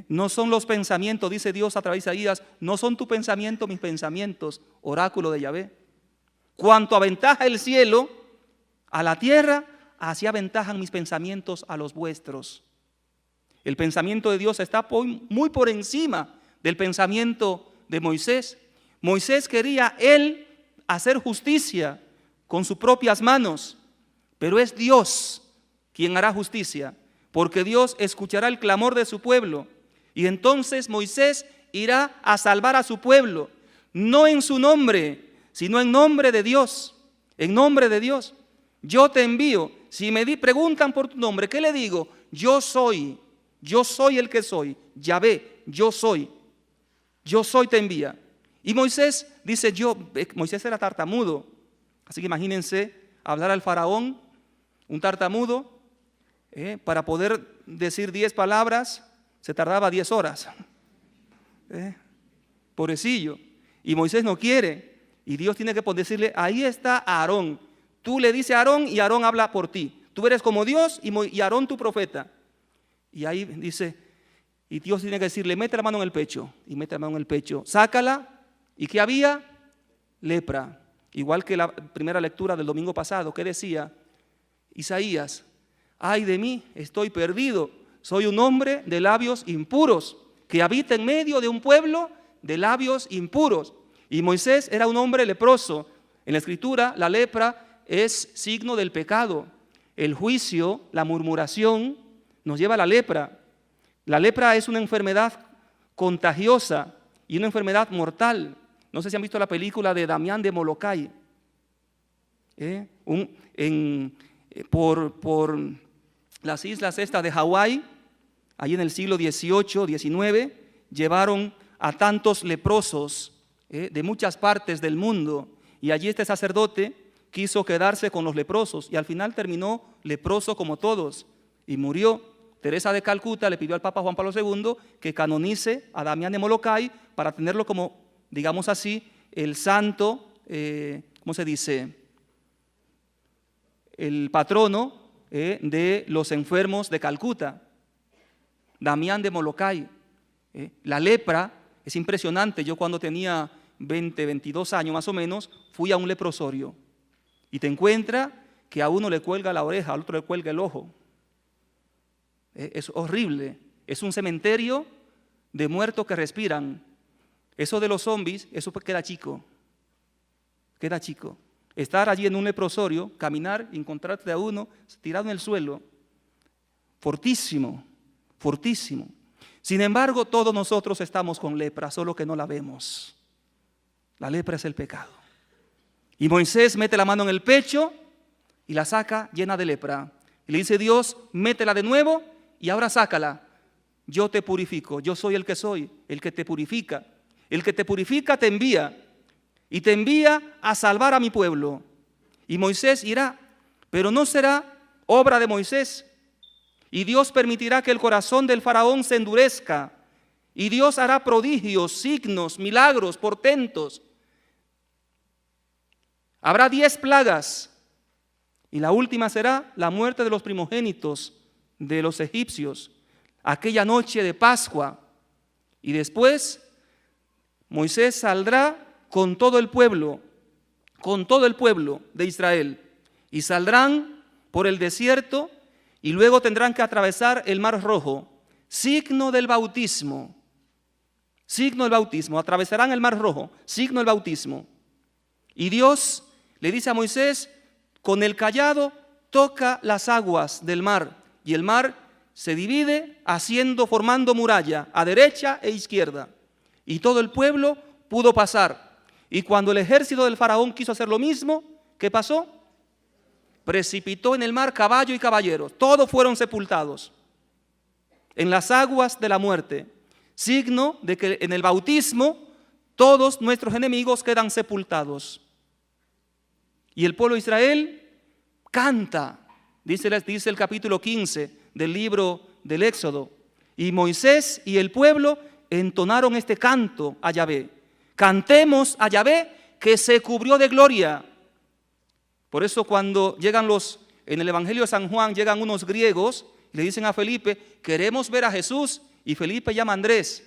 No son los pensamientos, dice Dios a través de Isaías, no son tu pensamiento mis pensamientos, oráculo de Yahvé. Cuanto aventaja el cielo a la tierra, así aventajan mis pensamientos a los vuestros. El pensamiento de Dios está muy por encima del pensamiento de Moisés. Moisés quería él hacer justicia con sus propias manos, pero es Dios quien hará justicia, porque Dios escuchará el clamor de su pueblo, y entonces Moisés irá a salvar a su pueblo, no en su nombre, sino en nombre de Dios, en nombre de Dios. Yo te envío. Si me preguntan por tu nombre, ¿qué le digo? Yo soy el que soy, Yahvé, yo soy te envía. Y Moisés dice, Moisés era tartamudo, así que imagínense hablar al faraón, un tartamudo, para poder decir 10 palabras, se tardaba 10 horas. Pobrecillo. Y Moisés no quiere, y Dios tiene que decirle, ahí está Aarón. Tú le dices a Aarón y Aarón habla por ti. Tú eres como Dios y Aarón tu profeta. Y ahí dice, y Dios tiene que decirle, mete la mano en el pecho. Y mete la mano en el pecho, sácala. ¿Y qué había? Lepra. Igual que la primera lectura del domingo pasado, que decía Isaías, ay de mí, estoy perdido. Soy un hombre de labios impuros, que habita en medio de un pueblo de labios impuros. Y Moisés era un hombre leproso. En la escritura, la lepra es signo del pecado. El juicio, la murmuración, nos lleva a la lepra. La lepra es una enfermedad contagiosa y una enfermedad mortal. No sé si han visto la película de Damián de Molokai. Por las islas estas de Hawái, allí en el siglo XVIII, XIX, llevaron a tantos leprosos de muchas partes del mundo. Y allí este sacerdote quiso quedarse con los leprosos y al final terminó leproso como todos y murió. Teresa de Calcuta le pidió al Papa Juan Pablo II que canonice a Damián de Molokai para tenerlo como, digamos así, el santo, ¿cómo se dice? El patrono de los enfermos de Calcuta, Damián de Molokai. La lepra es impresionante. Yo cuando tenía 20, 22 años más o menos, fui a un leprosorio y te encuentras que a uno le cuelga la oreja, al otro le cuelga el ojo. Es horrible, es un cementerio de muertos que respiran. Eso de los zombies, eso queda chico. Estar allí en un leprosorio, caminar y encontrarte a uno tirado en el suelo, fortísimo. Sin embargo, todos nosotros estamos con lepra, solo que no la vemos. La lepra es el pecado. Y Moisés mete la mano en el pecho y la saca llena de lepra. Y le dice Dios, métela de nuevo y ahora sácala. Yo te purifico, yo soy, el que te purifica. El que te purifica te envía. Y te envía a salvar a mi pueblo. Y Moisés irá, pero no será obra de Moisés. Y Dios permitirá que el corazón del faraón se endurezca. Y Dios hará prodigios, signos, milagros, portentos. Habrá 10 plagas Y la última será la muerte de los primogénitos de los egipcios, aquella noche de Pascua. Y después Moisés saldrá con todo el pueblo de Israel, y saldrán por el desierto y luego tendrán que atravesar el Mar Rojo, signo del bautismo, atravesarán el Mar Rojo, signo del bautismo. Y Dios le dice a Moisés, con el cayado toca las aguas del mar, y el mar se divide formando muralla a derecha e izquierda, y todo el pueblo pudo pasar. Y cuando el ejército del faraón quiso hacer lo mismo, ¿qué pasó? Precipitó en el mar caballo y caballeros, todos fueron sepultados en las aguas de la muerte, signo de que en el bautismo todos nuestros enemigos quedan sepultados. Y el pueblo de Israel canta, dice el capítulo 15 del libro del Éxodo, y Moisés y el pueblo entonaron este canto a Yahvé. Cantemos a Yahvé que se cubrió de gloria. Por eso cuando en el Evangelio de San Juan llegan unos griegos, le dicen a Felipe, queremos ver a Jesús, y Felipe llama a Andrés,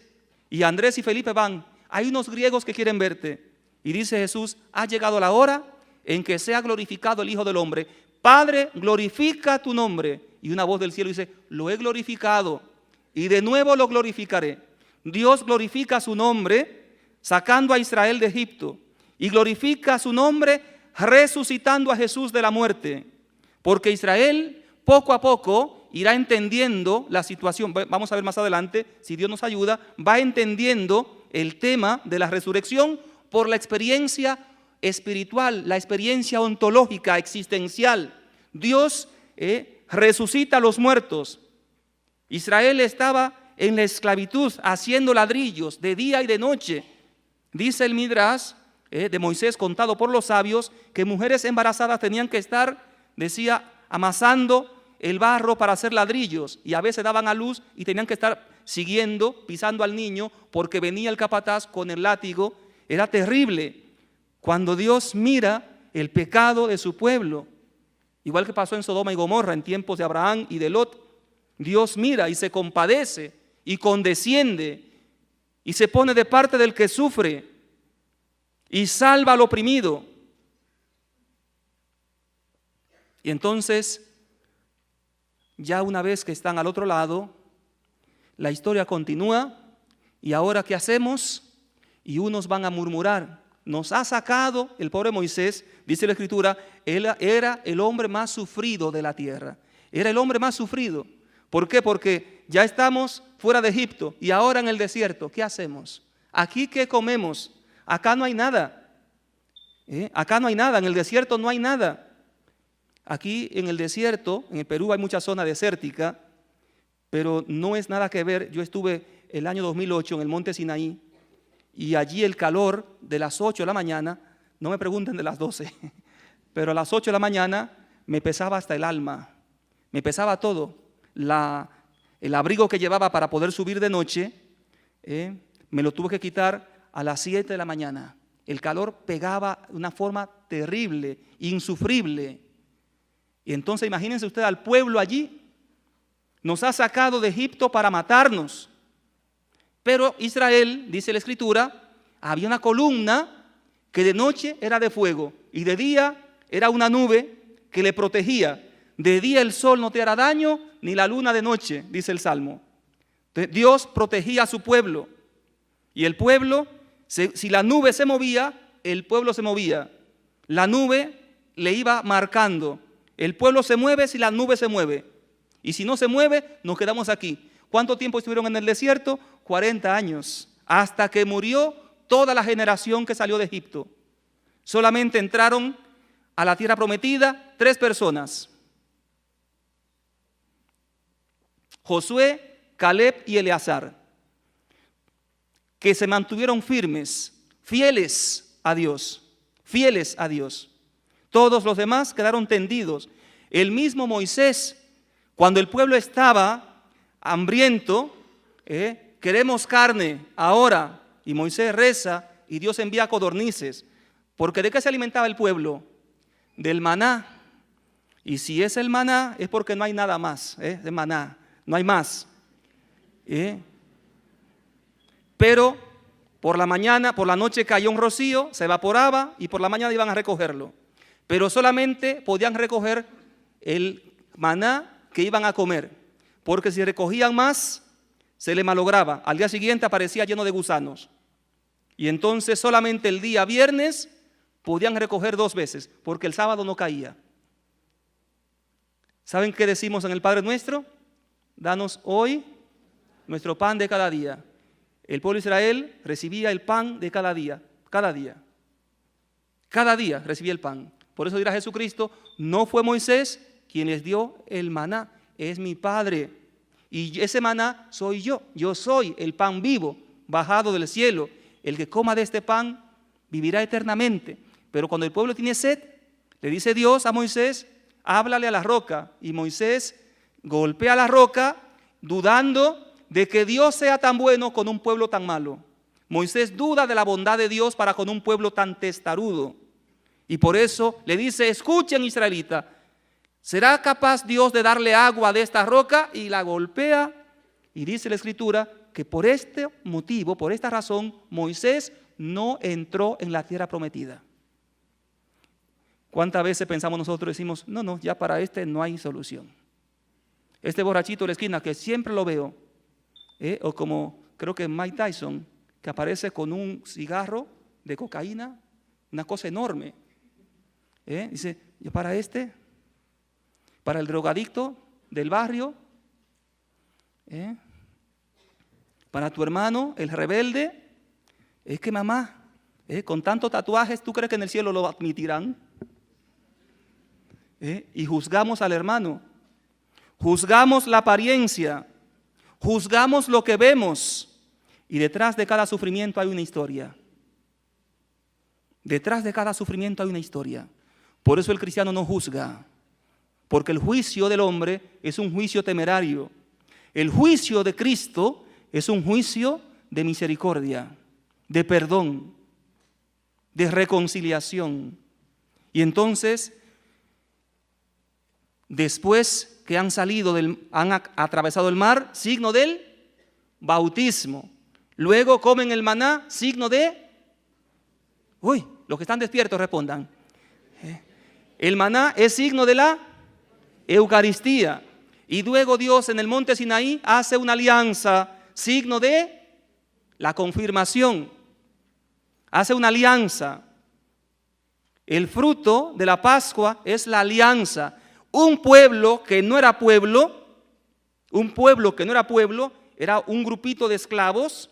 y Andrés y Felipe van, hay unos griegos que quieren verte, y dice Jesús, ha llegado la hora en que sea glorificado el Hijo del Hombre. Padre, glorifica tu nombre. Y una voz del cielo dice, lo he glorificado, y de nuevo lo glorificaré. Dios glorifica su nombre sacando a Israel de Egipto, y glorifica su nombre resucitando a Jesús de la muerte, porque Israel poco a poco irá entendiendo la situación. Vamos a ver más adelante, si Dios nos ayuda, va entendiendo el tema de la resurrección por la experiencia espiritual, la experiencia ontológica, existencial. Dios resucita a los muertos. Israel estaba en la esclavitud haciendo ladrillos de día y de noche. Dice el Midrash de Moisés, contado por los sabios, que mujeres embarazadas tenían que estar, decía, amasando el barro para hacer ladrillos, y a veces daban a luz y tenían que estar pisando al niño, porque venía el capataz con el látigo. Era terrible cuando Dios mira el pecado de su pueblo, igual que pasó en Sodoma y Gomorra en tiempos de Abraham y de Lot. Dios mira y se compadece y condesciende y se pone de parte del que sufre y salva al oprimido. Y entonces, ya una vez que están al otro lado, la historia continúa. ¿Y ahora qué hacemos? Y unos van a murmurar, nos ha sacado, el pobre Moisés, dice la Escritura, él era el hombre más sufrido de la tierra. Era el hombre más sufrido. ¿Por qué? Porque ya estamos fuera de Egipto y ahora en el desierto. ¿Qué hacemos? ¿Aquí qué comemos? Acá no hay nada. Acá no hay nada, en el desierto no hay nada. Aquí en el desierto, en el Perú hay mucha zona desértica, pero no es nada que ver. Yo estuve el año 2008 en el monte Sinaí, y allí el calor de las 8 de la mañana, no me pregunten de las 12, pero a las 8 de la mañana me pesaba hasta el alma, me pesaba todo. El abrigo que llevaba para poder subir de noche, me lo tuve que quitar a las 7 de la mañana. El calor pegaba de una forma terrible, insufrible. Y entonces imagínense usted al pueblo allí, nos ha sacado de Egipto para matarnos. Pero Israel, dice la Escritura, había una columna que de noche era de fuego y de día era una nube que le protegía. De día el sol no te hará daño, ni la luna de noche, dice el Salmo. Entonces, Dios protegía a su pueblo, y el pueblo, si la nube se movía, el pueblo se movía. La nube le iba marcando. El pueblo se mueve si la nube se mueve, y si no se mueve, nos quedamos aquí. ¿Cuánto tiempo estuvieron en el desierto? 40 años, hasta que murió toda la generación que salió de Egipto. Solamente entraron a la tierra prometida 3 personas: Josué, Caleb y Eleazar, que se mantuvieron firmes, fieles a Dios, fieles a Dios. Todos los demás quedaron tendidos. El mismo Moisés, cuando el pueblo estaba hambriento, queremos carne ahora, y Moisés reza y Dios envía codornices, porque ¿de qué se alimentaba el pueblo? Del maná. Y si es el maná, es porque no hay nada más, de maná, no hay más. Pero por la mañana, por la noche cayó un rocío, se evaporaba y por la mañana iban a recogerlo. Pero solamente podían recoger el maná que iban a comer, porque si recogían más, se le malograba. Al día siguiente aparecía lleno de gusanos. Y entonces solamente el día viernes podían recoger 2 veces, porque el sábado no caía. ¿Saben qué decimos en el Padre Nuestro? Danos hoy nuestro pan de cada día. El pueblo de Israel recibía el pan de cada día, cada día. Cada día recibía el pan. Por eso dirá Jesucristo, no fue Moisés quien les dio el maná, es mi Padre. Y ese maná soy yo soy el pan vivo, bajado del cielo. El que coma de este pan vivirá eternamente. Pero cuando el pueblo tiene sed, le dice Dios a Moisés, háblale a la roca. Y Moisés golpea la roca, dudando de que Dios sea tan bueno con un pueblo tan malo. Moisés duda de la bondad de Dios para con un pueblo tan testarudo. Y por eso le dice, escuchen israelita, ¿será capaz Dios de darle agua de esta roca? Y la golpea. Y dice la Escritura que por este motivo, por esta razón, Moisés no entró en la tierra prometida. ¿Cuántas veces pensamos nosotros, decimos, no, ya para este no hay solución? Este borrachito de la esquina que siempre lo veo, o como creo que Mike Tyson, que aparece con un cigarro de cocaína, una cosa enorme. Dice, yo para este, para el drogadicto del barrio, para tu hermano, el rebelde, es que mamá, con tantos tatuajes, ¿tú crees que en el cielo lo admitirán? Y juzgamos al hermano, juzgamos la apariencia, juzgamos lo que vemos, y detrás de cada sufrimiento hay una historia. Detrás de cada sufrimiento hay una historia. Por eso el cristiano no juzga, porque el juicio del hombre es un juicio temerario. El juicio de Cristo es un juicio de misericordia, de perdón, de reconciliación. Y entonces, después que han salido, han atravesado el mar, signo del bautismo. Luego comen el maná, signo de... los que están despiertos respondan. El maná es signo de la Eucaristía. Y luego Dios en el monte Sinaí hace una alianza, signo de la confirmación. Hace una alianza. El fruto de la Pascua es la alianza. Un pueblo que no era pueblo, era un grupito de esclavos.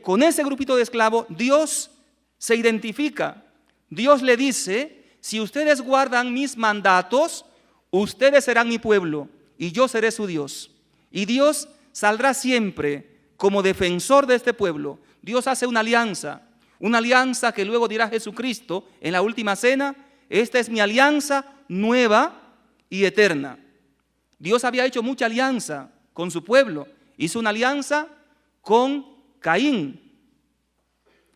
Con ese grupito de esclavos Dios se identifica. Dios le dice, si ustedes guardan mis mandatos, ustedes serán mi pueblo y yo seré su Dios. Y Dios saldrá siempre como defensor de este pueblo. Dios hace una alianza que luego dirá Jesucristo en la última cena, esta es mi alianza nueva y eterna. Dios había hecho mucha alianza con su pueblo. Hizo una alianza con Caín.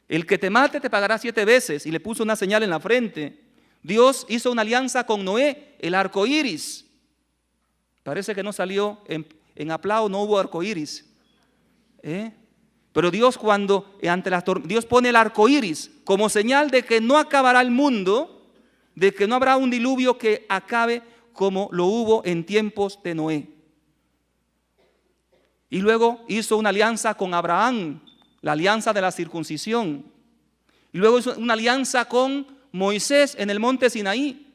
El que te mate te pagará 7 veces, y le puso una señal en la frente. Dios hizo una alianza con Noé, el arco iris. Parece que no salió en Aplao, no hubo arco iris. Pero Dios Dios pone el arco iris como señal de que no acabará el mundo, de que no habrá un diluvio que acabe como lo hubo en tiempos de Noé. Y luego hizo una alianza con Abraham, la alianza de la circuncisión. Y luego hizo una alianza con Moisés en el monte Sinaí,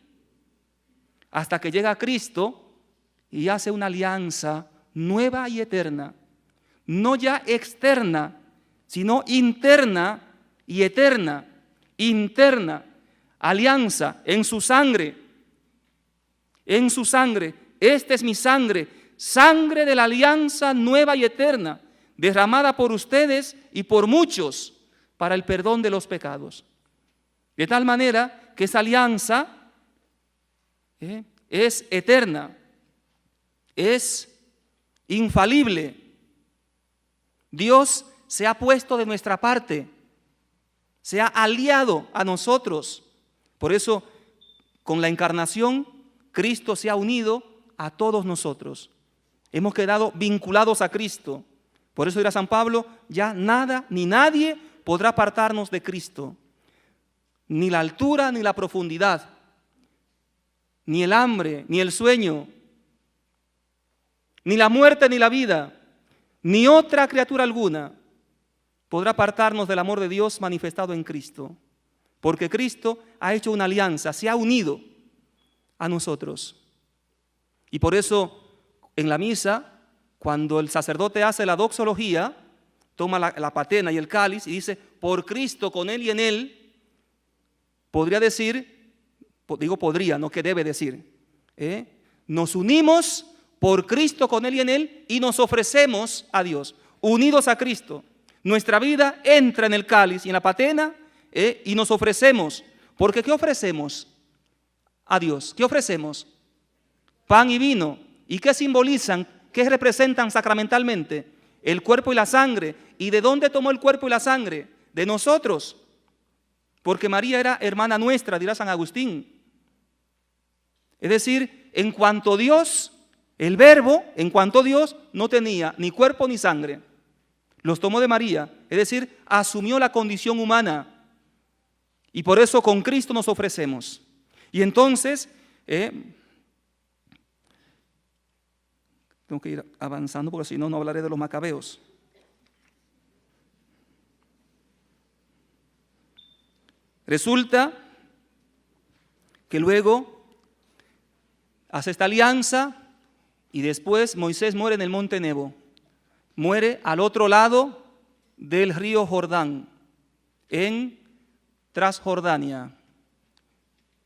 hasta que llega Cristo y hace una alianza nueva y eterna, no ya externa, sino interna y eterna. Interna, alianza en su sangre, esta es mi sangre, sangre de la alianza nueva y eterna, derramada por ustedes y por muchos para el perdón de los pecados. De tal manera que esa alianza es eterna, es infalible. Dios se ha puesto de nuestra parte, se ha aliado a nosotros. Por eso con la encarnación, Cristo se ha unido a todos nosotros. Hemos quedado vinculados a Cristo. Por eso dirá San Pablo, ya nada ni nadie podrá apartarnos de Cristo. Ni la altura ni la profundidad, ni el hambre, ni el sueño, ni la muerte ni la vida, ni otra criatura alguna podrá apartarnos del amor de Dios manifestado en Cristo. Porque Cristo ha hecho una alianza, se ha unido a nosotros. Y por eso en la misa, cuando el sacerdote hace la doxología, toma la patena y el cáliz y dice, por Cristo, con Él y en Él, podría decir, digo podría, no que debe decir, nos unimos por Cristo, con Él y en Él, y nos ofrecemos a Dios, unidos a Cristo. Nuestra vida entra en el cáliz y en la patena, y nos ofrecemos. Porque ¿qué ofrecemos a Dios? ¿Qué ofrecemos? Pan y vino. ¿Y qué simbolizan? ¿Qué representan sacramentalmente? El cuerpo y la sangre. ¿Y de dónde tomó el cuerpo y la sangre? De nosotros. Porque María era hermana nuestra, dirá San Agustín. Es decir, en cuanto a Dios, el Verbo, en cuanto a Dios, no tenía ni cuerpo ni sangre. Los tomó de María, es decir, asumió la condición humana. Y por eso con Cristo nos ofrecemos. Y entonces, tengo que ir avanzando porque si no, no hablaré de los macabeos. Resulta que luego hace esta alianza y después Moisés muere en el monte Nebo. Muere al otro lado del río Jordán, en Transjordania.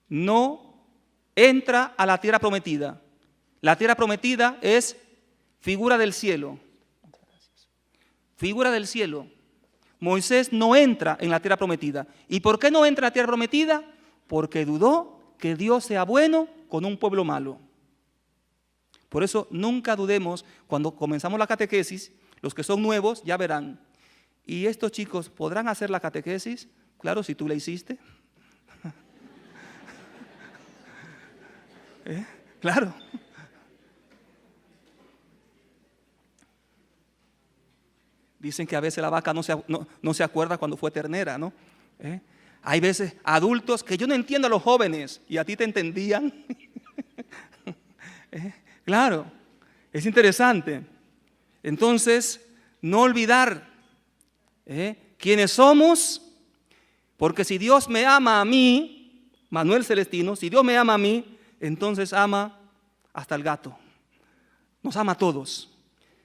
No entra a la tierra prometida. La tierra prometida es figura del cielo. Figura del cielo. Moisés no entra en la tierra prometida. ¿Y por qué no entra en la tierra prometida? Porque dudó que Dios sea bueno con un pueblo malo. Por eso nunca dudemos cuando comenzamos la catequesis. Los que son nuevos ya verán. ¿Y estos chicos podrán hacer la catequesis? Claro, si tú la hiciste. Claro. Dicen que a veces la vaca no se acuerda cuando fue ternera, ¿no? Hay veces adultos que yo no entiendo a los jóvenes y a ti te entendían. Claro, es interesante. Entonces, no olvidar quiénes somos, porque si Dios me ama a mí, Manuel Celestino, si Dios me ama a mí, entonces ama hasta el gato. Nos ama a todos.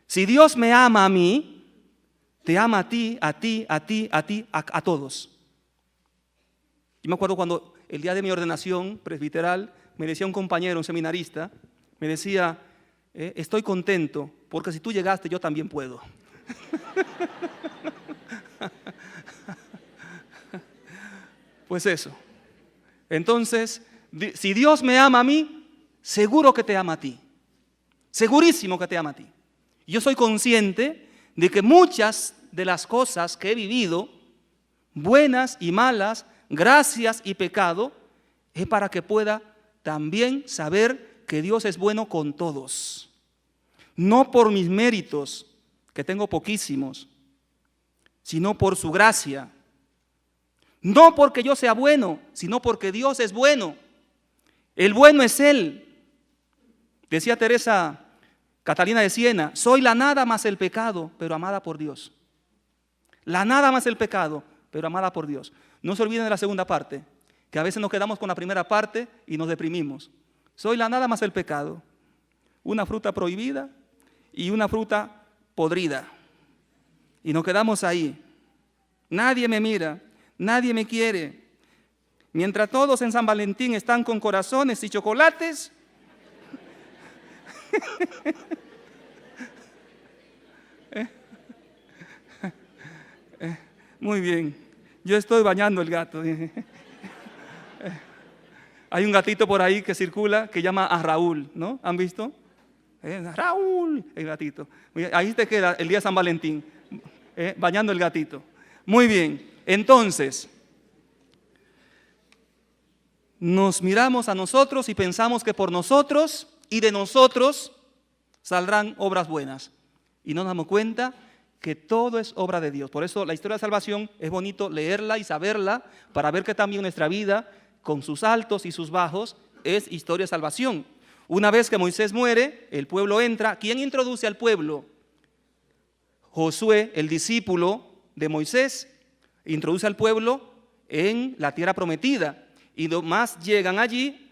Si Dios me ama a mí, te ama a ti, a ti, a ti, a ti, a todos. Yo me acuerdo cuando el día de mi ordenación presbiteral, me decía un compañero, un seminarista, me decía, estoy contento, porque si tú llegaste, yo también puedo. Pues eso. Entonces, si Dios me ama a mí, seguro que te ama a ti. Segurísimo que te ama a ti. Yo soy consciente de que muchas de las cosas que he vivido, buenas y malas, gracias y pecado, es para que pueda también saber que Dios es bueno con todos. No por mis méritos, que tengo poquísimos, sino por su gracia. No porque yo sea bueno, sino porque Dios es bueno. El bueno es Él. Decía Teresa Catalina de Siena, soy la nada más el pecado, pero amada por Dios. La nada más el pecado, pero amada por Dios. No se olviden de la segunda parte, que a veces nos quedamos con la primera parte y nos deprimimos. Soy la nada más el pecado, una fruta prohibida y una fruta podrida. Y nos quedamos ahí. Nadie me mira, nadie me quiere. Mientras todos en San Valentín están con corazones y chocolates, muy bien, yo estoy bañando el gato. Hay un gatito por ahí que circula que llama a Raúl, ¿no? ¿Han visto? Raúl, el gatito. Ahí te queda el día de San Valentín, bañando el gatito. Muy bien, entonces, nos miramos a nosotros y pensamos que por nosotros y de nosotros saldrán obras buenas. Y no nos damos cuenta que todo es obra de Dios. Por eso la historia de salvación es bonito leerla y saberla para ver que también nuestra vida, con sus altos y sus bajos, es historia de salvación. Una vez que Moisés muere, el pueblo entra. ¿Quién introduce al pueblo? Josué, el discípulo de Moisés, introduce al pueblo en la tierra prometida. Y más llegan allí,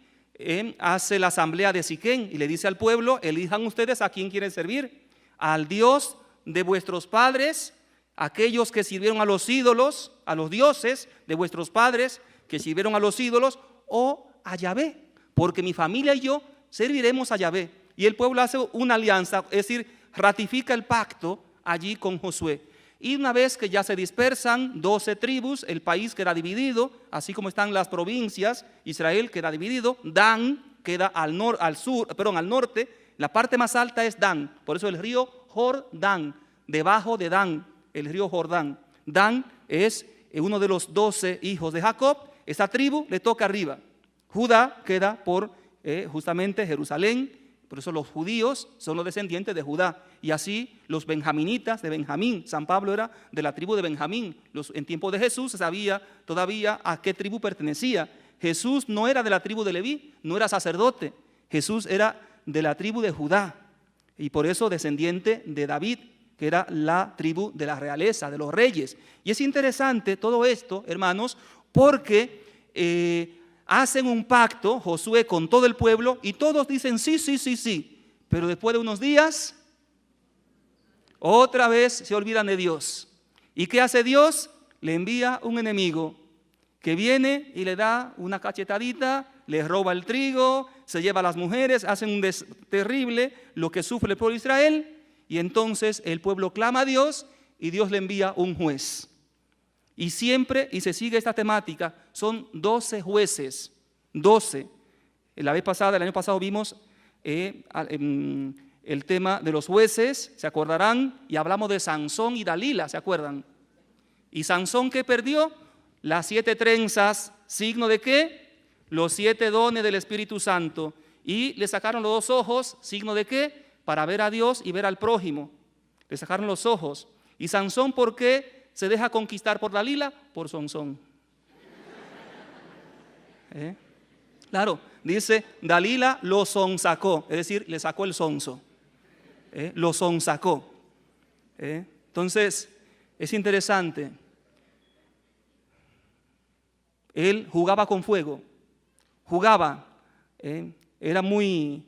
hace la asamblea de Siquén y le dice al pueblo: elijan ustedes a quién quieren servir, al Dios de vuestros padres, aquellos que sirvieron a los ídolos, a los dioses de vuestros padres que sirvieron a los ídolos, o a Yahvé, porque mi familia y yo serviremos a Yahvé. Y el pueblo hace una alianza, es decir, ratifica el pacto allí con Josué. Y una vez que ya se dispersan 12 tribus, el país queda dividido, así como están las provincias, Israel queda dividido, Dan queda al norte, la parte más alta es Dan, por eso el río Jordán, debajo de Dan, el río Jordán. Dan es uno de los 12 hijos de Jacob, esa tribu le toca arriba. Judá queda por justamente Jerusalén, por eso los judíos son los descendientes de Judá. Y así los benjaminitas de Benjamín. San Pablo era de la tribu de Benjamín. En tiempo de Jesús se sabía todavía a qué tribu pertenecía. Jesús no era de la tribu de Leví, no era sacerdote. Jesús era de la tribu de Judá. Y por eso descendiente de David, que era la tribu de la realeza, de los reyes. Y es interesante todo esto, hermanos, porque hacen un pacto, Josué con todo el pueblo, y todos dicen sí, sí, sí, sí. Pero después de unos días, otra vez se olvidan de Dios. ¿Y qué hace Dios? Le envía un enemigo que viene y le da una cachetadita, le roba el trigo, se lleva a las mujeres, hacen un terrible lo que sufre el pueblo de Israel. Y entonces el pueblo clama a Dios y Dios le envía un juez. Y siempre, y se sigue esta temática, son 12 jueces, 12. La vez pasada, el año pasado vimos el tema de los jueces, ¿se acordarán? Y hablamos de Sansón y Dalila, ¿se acuerdan? Y Sansón, ¿qué perdió? Las 7 trenzas, ¿signo de qué? Los 7 dones del Espíritu Santo. Y le sacaron los 2 ojos, ¿signo de qué? Para ver a Dios y ver al prójimo. Le sacaron los ojos. ¿Y Sansón por qué se deja conquistar por Dalila? Por Sansón. Claro, dice, Dalila lo sonsacó, es decir, le sacó el sonso. Lo sonsacó. Entonces, es interesante. Él jugaba con fuego, jugaba, era muy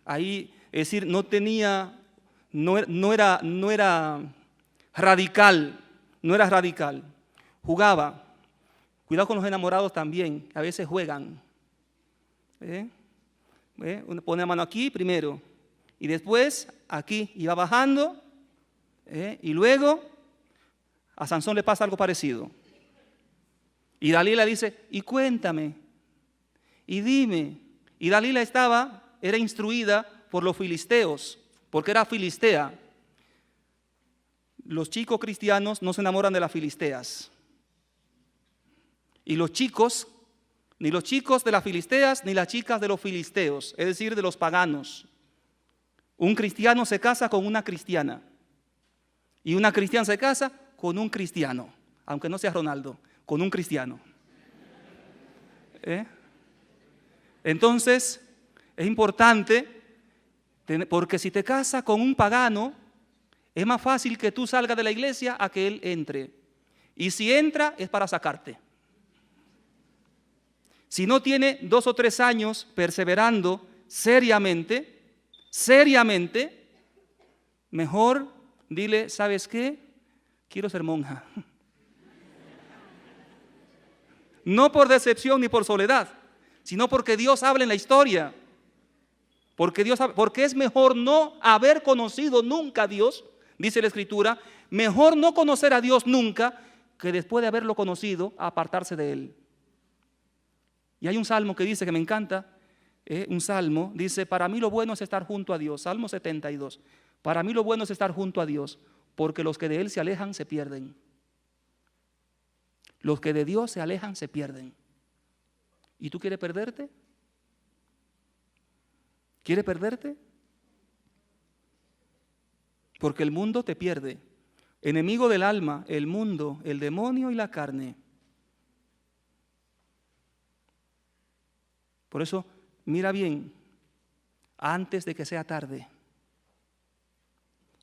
ahí, es decir, no era radical, jugaba. Cuidado con los enamorados también, a veces juegan. Uno pone la mano aquí primero y después aquí, y va bajando, y luego a Sansón le pasa algo parecido. Y Dalila dice, y cuéntame, y dime. Y Dalila era instruida por los filisteos, porque era filistea. Los chicos cristianos no se enamoran de las filisteas. Y los chicos, ni los chicos de las filisteas, ni las chicas de los filisteos, es decir, de los paganos. Un cristiano se casa con una cristiana. Y una cristiana se casa con un cristiano, aunque no sea Ronaldo, con un cristiano. Entonces, es importante, porque si te casas con un pagano, es más fácil que tú salgas de la iglesia a que él entre. Y si entra, es para sacarte. Si no tiene 2 o 3 años perseverando seriamente, mejor dile, ¿sabes qué? Quiero ser monja. No por decepción ni por soledad, sino porque Dios habla en la historia. Porque es mejor no haber conocido nunca a Dios, dice la Escritura, mejor no conocer a Dios nunca que después de haberlo conocido, apartarse de Él. Y hay un salmo que dice, que me encanta, un salmo, dice, para mí lo bueno es estar junto a Dios, Salmo 72, para mí lo bueno es estar junto a Dios, porque los que de Él se alejan se pierden. Los que de Dios se alejan se pierden. ¿Y tú quieres perderte? ¿Quieres perderte? Porque el mundo te pierde. Enemigo del alma, el mundo, el demonio y la carne. Por eso, mira bien, antes de que sea tarde.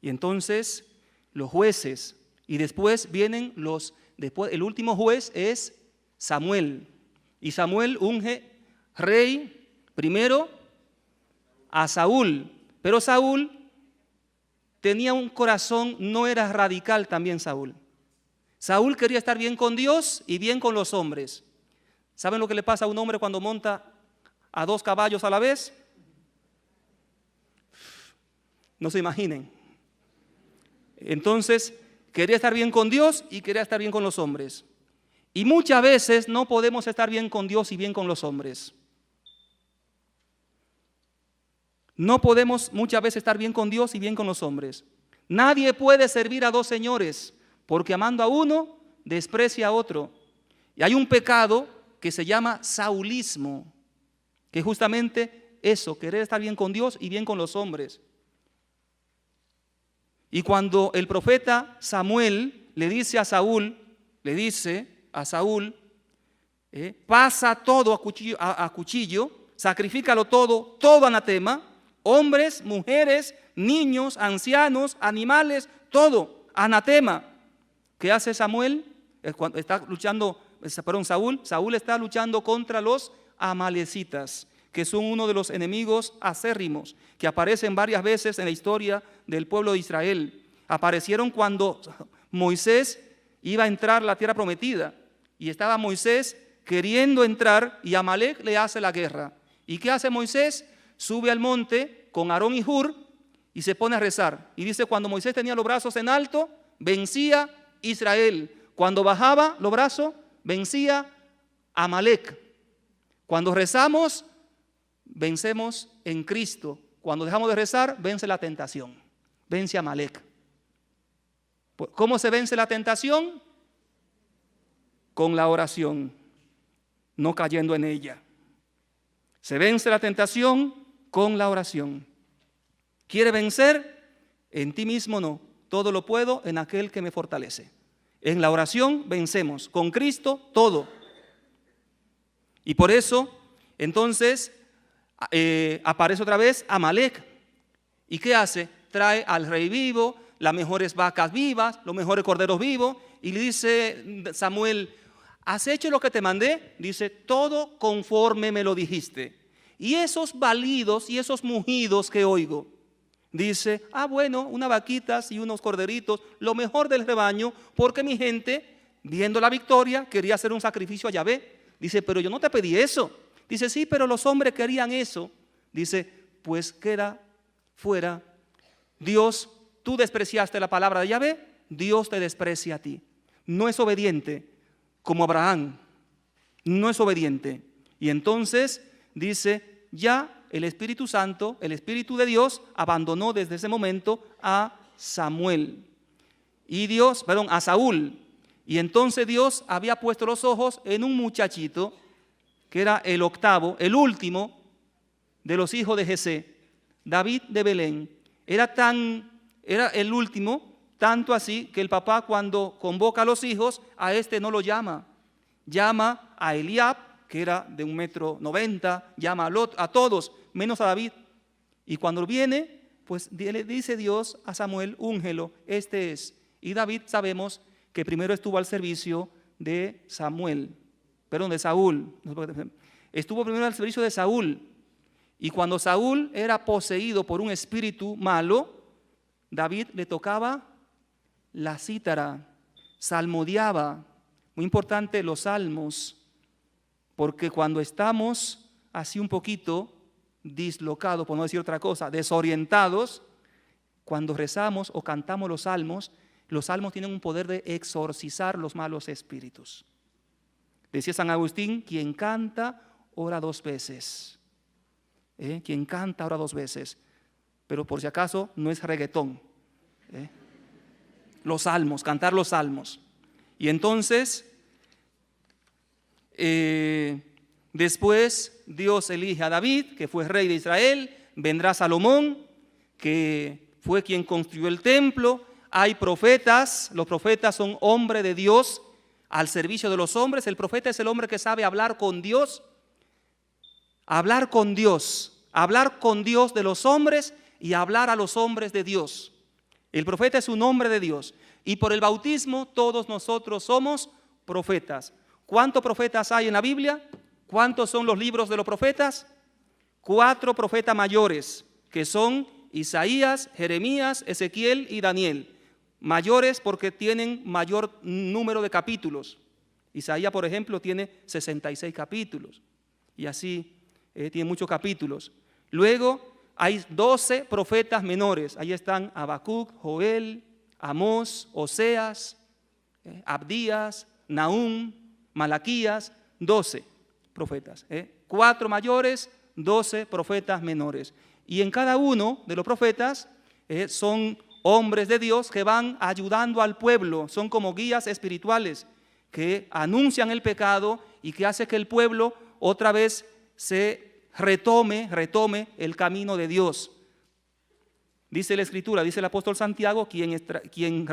Y entonces, los jueces, y después vienen el último juez es Samuel. Y Samuel unge rey primero a Saúl, pero Saúl tenía un corazón, no era radical también Saúl. Saúl quería estar bien con Dios y bien con los hombres. ¿Saben lo que le pasa a un hombre cuando monta a 2 caballos a la vez? No se imaginen. Entonces, quería estar bien con Dios y quería estar bien con los hombres. Y muchas veces no podemos estar bien con Dios y bien con los hombres. No podemos muchas veces estar bien con Dios y bien con los hombres. Nadie puede servir a 2 señores, porque amando a uno, desprecia a otro. Y hay un pecado que se llama saulismo, que justamente eso, querer estar bien con Dios y bien con los hombres. Y cuando el profeta Samuel le dice a Saúl, pasa todo a cuchillo, sacrifícalo todo anatema, hombres, mujeres, niños, ancianos, animales, todo, anatema. ¿Qué hace Samuel? Saúl está luchando contra los amalecitas, que son uno de los enemigos acérrimos, que aparecen varias veces en la historia del pueblo de Israel. Aparecieron cuando Moisés iba a entrar a la tierra prometida, y estaba Moisés queriendo entrar, y Amalec le hace la guerra. ¿Y qué hace Moisés? Sube al monte con Aarón y Hur y se pone a rezar. Y dice, cuando Moisés tenía los brazos en alto, vencía Israel. Cuando bajaba los brazos, vencía Amalec. Cuando rezamos, vencemos en Cristo. Cuando dejamos de rezar, vence la tentación. Vence Amalec. ¿Cómo se vence la tentación? Con la oración, no cayendo en ella. Se vence la tentación con la oración. ¿Quiere vencer? En ti mismo no. Todo lo puedo en aquel que me fortalece. En la oración vencemos. Con Cristo todo. Y por eso, entonces, aparece otra vez Amalec. ¿Y qué hace? Trae al rey vivo, las mejores vacas vivas, los mejores corderos vivos. Y le dice Samuel, ¿has hecho lo que te mandé? Dice, todo conforme me lo dijiste. Y esos balidos y esos mugidos que oigo, dice, bueno, unas vaquitas y unos corderitos, lo mejor del rebaño, porque mi gente, viendo la victoria, quería hacer un sacrificio a Yahvé. Dice, pero yo no te pedí eso. Dice, sí, pero los hombres querían eso. Dice, pues queda fuera. Dios, tú despreciaste la palabra de Yahvé, Dios te desprecia a ti. No es obediente como Abraham, no es obediente. Y entonces dice, ya el Espíritu Santo, el Espíritu de Dios abandonó desde ese momento a Samuel. A Saúl. Y entonces Dios había puesto los ojos en un muchachito que era el octavo, el último de los hijos de Jesé, David de Belén. Era el último, tanto así que el papá, cuando convoca a los hijos, a este no lo llama. Llama a Eliab, que era de 1,90 m, llama a todos, menos a David. Y cuando viene, pues le dice Dios a Samuel, úngelo, este es. Y David sabemos que primero estuvo al servicio de Saúl. Estuvo primero al servicio de Saúl. Y cuando Saúl era poseído por un espíritu malo, David le tocaba la cítara, salmodiaba. Muy importante los salmos, porque cuando estamos así un poquito dislocados, por no decir otra cosa, desorientados, cuando rezamos o cantamos los salmos tienen un poder de exorcizar los malos espíritus. Decía San Agustín, quien canta, ora 2 veces. Quien canta, ora 2 veces. Pero por si acaso, no es reggaetón. Los salmos, cantar los salmos. Y entonces, Después Dios elige a David, que fue rey de Israel. Vendrá Salomón, que fue quien construyó el templo. Hay profetas, los profetas son hombres de Dios al servicio de los hombres. El profeta es el hombre que sabe hablar con Dios. Hablar con Dios de los hombres y hablar a los hombres de Dios. El profeta es un hombre de Dios. Y por el bautismo todos nosotros somos profetas. ¿Cuántos profetas hay en la Biblia? ¿Cuántos son los libros de los profetas? 4 profetas mayores, que son Isaías, Jeremías, Ezequiel y Daniel. Mayores porque tienen mayor número de capítulos. Isaías, por ejemplo, tiene 66 capítulos. Y así tiene muchos capítulos. Luego hay 12 profetas menores. Ahí están Habacuc, Joel, Amós, Oseas, Abdías, Nahum, Malaquías, 12 profetas. 4 mayores, 12 profetas menores. Y en cada uno de los profetas son hombres de Dios que van ayudando al pueblo. Son como guías espirituales que anuncian el pecado y que hace que el pueblo otra vez se retome el camino de Dios. Dice la Escritura, dice el apóstol Santiago, quien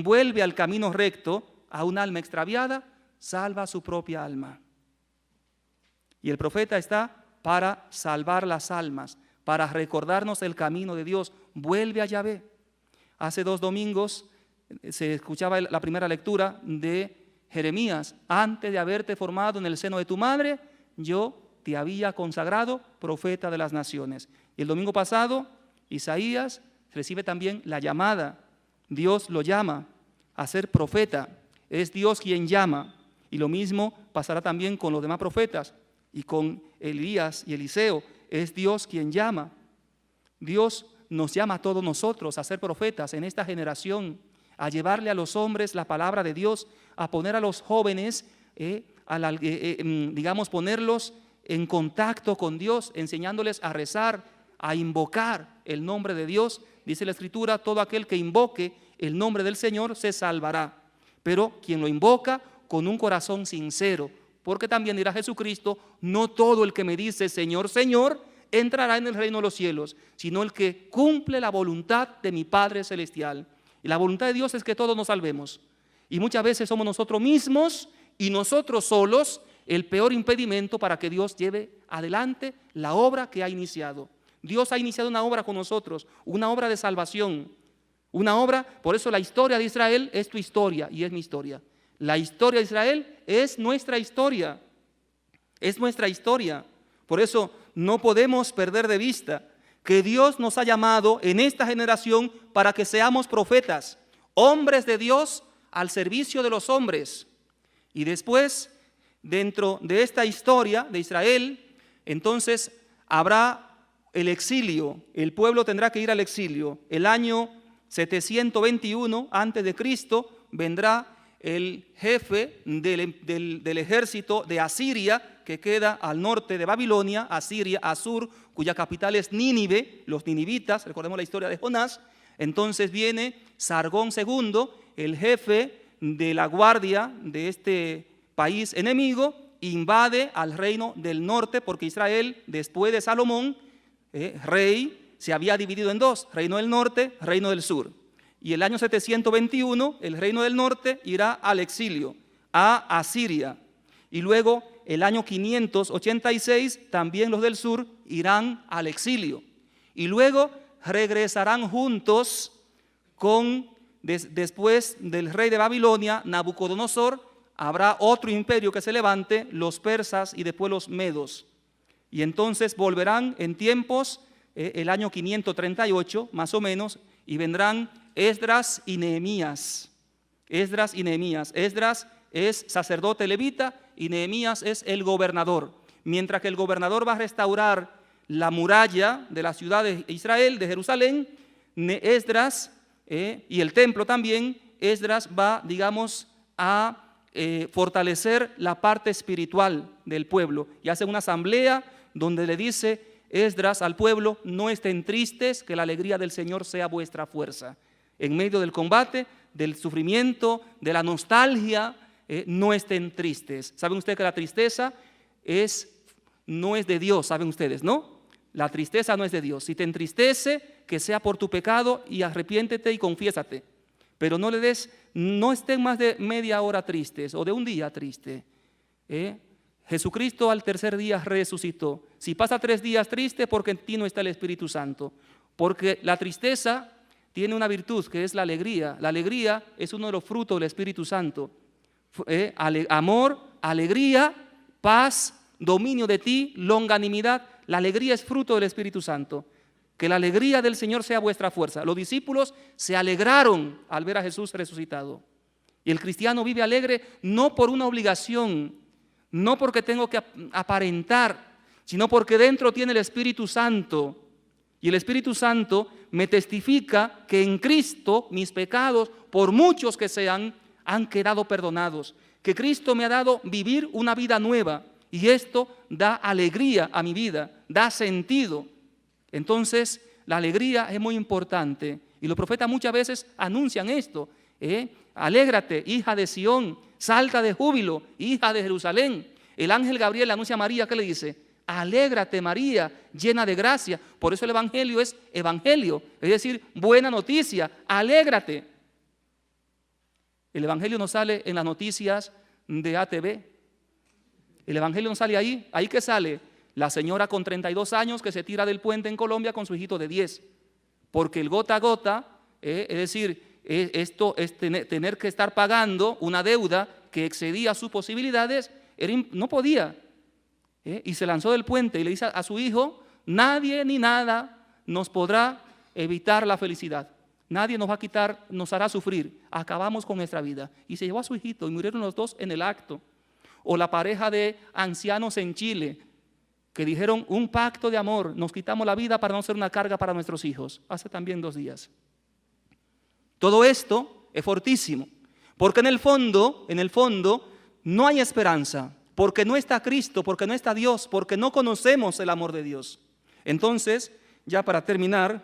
vuelve al camino recto a un alma extraviada, salva su propia alma. Y el profeta está para salvar las almas, para recordarnos el camino de Dios. Vuelve a Yahvé. Hace 2 domingos se escuchaba la primera lectura de Jeremías. Antes de haberte formado en el seno de tu madre, yo te había consagrado profeta de las naciones. Y el domingo pasado, Isaías recibe también la llamada. Dios lo llama a ser profeta. Es Dios quien llama. Y lo mismo pasará también con los demás profetas y con Elías y Eliseo. Es Dios quien llama. Dios nos llama a todos nosotros a ser profetas en esta generación, a llevarle a los hombres la palabra de Dios, a poner a los jóvenes, ponerlos en contacto con Dios, enseñándoles a rezar, a invocar el nombre de Dios. Dice la Escritura, todo aquel que invoque el nombre del Señor se salvará. Pero quien lo invoca con un corazón sincero, porque también dirá Jesucristo, no todo el que me dice Señor, Señor, entrará en el reino de los cielos, sino el que cumple la voluntad de mi Padre Celestial. Y la voluntad de Dios es que todos nos salvemos. Y muchas veces somos nosotros mismos y nosotros solos el peor impedimento para que Dios lleve adelante la obra que ha iniciado. Dios ha iniciado una obra con nosotros, una obra de salvación, una obra, por eso la historia de Israel es tu historia y es mi historia. La historia de Israel es nuestra historia, es nuestra historia. Por eso no podemos perder de vista que Dios nos ha llamado en esta generación para que seamos profetas, hombres de Dios al servicio de los hombres. Y después, dentro de esta historia de Israel, entonces habrá el exilio. El pueblo tendrá que ir al exilio. El año 721 antes de Cristo vendrá el jefe del ejército de Asiria, que queda al norte de Babilonia, Asiria, Asur, cuya capital es Nínive, los ninivitas, recordemos la historia de Jonás. Entonces viene Sargón II, el jefe de la guardia de este país enemigo, invade al reino del norte, porque Israel, después de Salomón, rey, se había dividido en 2, reino del norte, reino del sur. Y el año 721, el reino del norte irá al exilio, a Asiria. Y luego, el año 586, también los del sur irán al exilio. Y luego regresarán juntos después del rey de Babilonia, Nabucodonosor, habrá otro imperio que se levante, los persas y después los medos. Y entonces volverán en tiempos, el año 538 más o menos, y vendrán Esdras y Nehemías. Esdras y Nehemías. Esdras es sacerdote levita y Nehemías es el gobernador. Mientras que el gobernador va a restaurar la muralla de la ciudad de Israel, de Jerusalén, Esdras y el templo también, Esdras va, a fortalecer la parte espiritual del pueblo y hace una asamblea donde le dice Esdras al pueblo: no estén tristes, que la alegría del Señor sea vuestra fuerza. En medio del combate, del sufrimiento, de la nostalgia, no estén tristes. ¿Saben ustedes que la tristeza no es de Dios, saben ustedes, ¿no? La tristeza no es de Dios. Si te entristece, que sea por tu pecado y arrepiéntete y confiésate. Pero no estén más de media hora tristes o de un día triste. Jesucristo al tercer día resucitó. Si pasa 3 días triste, porque en ti no está el Espíritu Santo. Porque la tristeza tiene una virtud que es la alegría. La alegría es uno de los frutos del Espíritu Santo. Amor, alegría, paz, dominio de ti, longanimidad. La alegría es fruto del Espíritu Santo. Que la alegría del Señor sea vuestra fuerza. Los discípulos se alegraron al ver a Jesús resucitado. Y el cristiano vive alegre no por una obligación, no porque tengo que aparentar, sino porque dentro tiene el Espíritu Santo. Y el Espíritu Santo me testifica que en Cristo mis pecados, por muchos que sean, han quedado perdonados. Que Cristo me ha dado vivir una vida nueva. Y esto da alegría a mi vida, da sentido. Entonces, la alegría es muy importante. Y los profetas muchas veces anuncian esto. Alégrate, hija de Sión, salta de júbilo, hija de Jerusalén. El ángel Gabriel anuncia a María, ¿qué le dice? Alégrate, María, llena de gracia. Por eso el evangelio es evangelio, es decir, buena noticia, alégrate. El evangelio no sale en las noticias de ATV. El evangelio no sale ahí. ¿Ahí qué sale? La señora con 32 años que se tira del puente en Colombia con su hijito de 10. Porque el gota a gota, es decir, esto es tener que estar pagando una deuda que excedía sus posibilidades, no podía. Y se lanzó del puente y le dice a su hijo, nadie ni nada nos podrá evitar la felicidad. Nadie nos va a quitar, nos hará sufrir. Acabamos con nuestra vida. Y se llevó a su hijito y murieron los dos en el acto. O la pareja de ancianos en Chile, que dijeron un pacto de amor, nos quitamos la vida para no ser una carga para nuestros hijos, hace también 2 días. Todo esto es fortísimo, porque en el fondo no hay esperanza, porque no está Cristo, porque no está Dios, porque no conocemos el amor de Dios. Entonces, ya para terminar,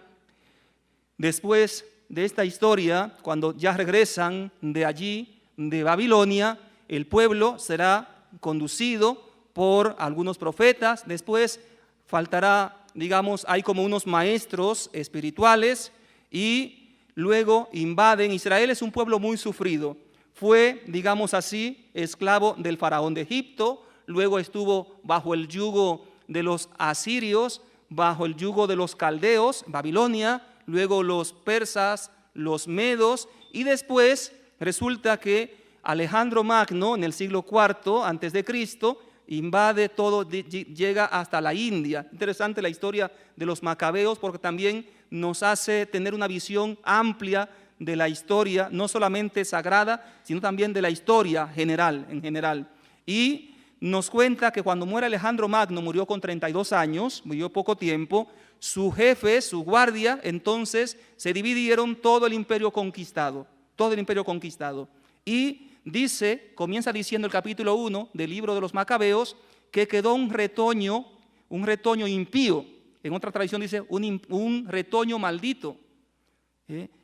después de esta historia, cuando ya regresan de allí, de Babilonia, el pueblo será conducido por algunos profetas. Después faltará, digamos, hay como unos maestros espirituales y luego invaden. Israel es un pueblo muy sufrido. Fue, digamos así, esclavo del faraón de Egipto, luego estuvo bajo el yugo de los asirios, bajo el yugo de los caldeos, Babilonia, luego los persas, los medos, y después resulta que Alejandro Magno, en el siglo IV antes de Cristo, invade todo, llega hasta la India. Interesante la historia de los macabeos, porque también nos hace tener una visión amplia de la historia, no solamente sagrada, sino también de la historia en general. Y nos cuenta que cuando muere Alejandro Magno, murió con 32 años, murió poco tiempo, su jefe, su guardia, entonces se dividieron todo el imperio conquistado, Y comienza diciendo el capítulo 1 del libro de los Macabeos, que quedó un retoño impío. En otra tradición dice un retoño maldito,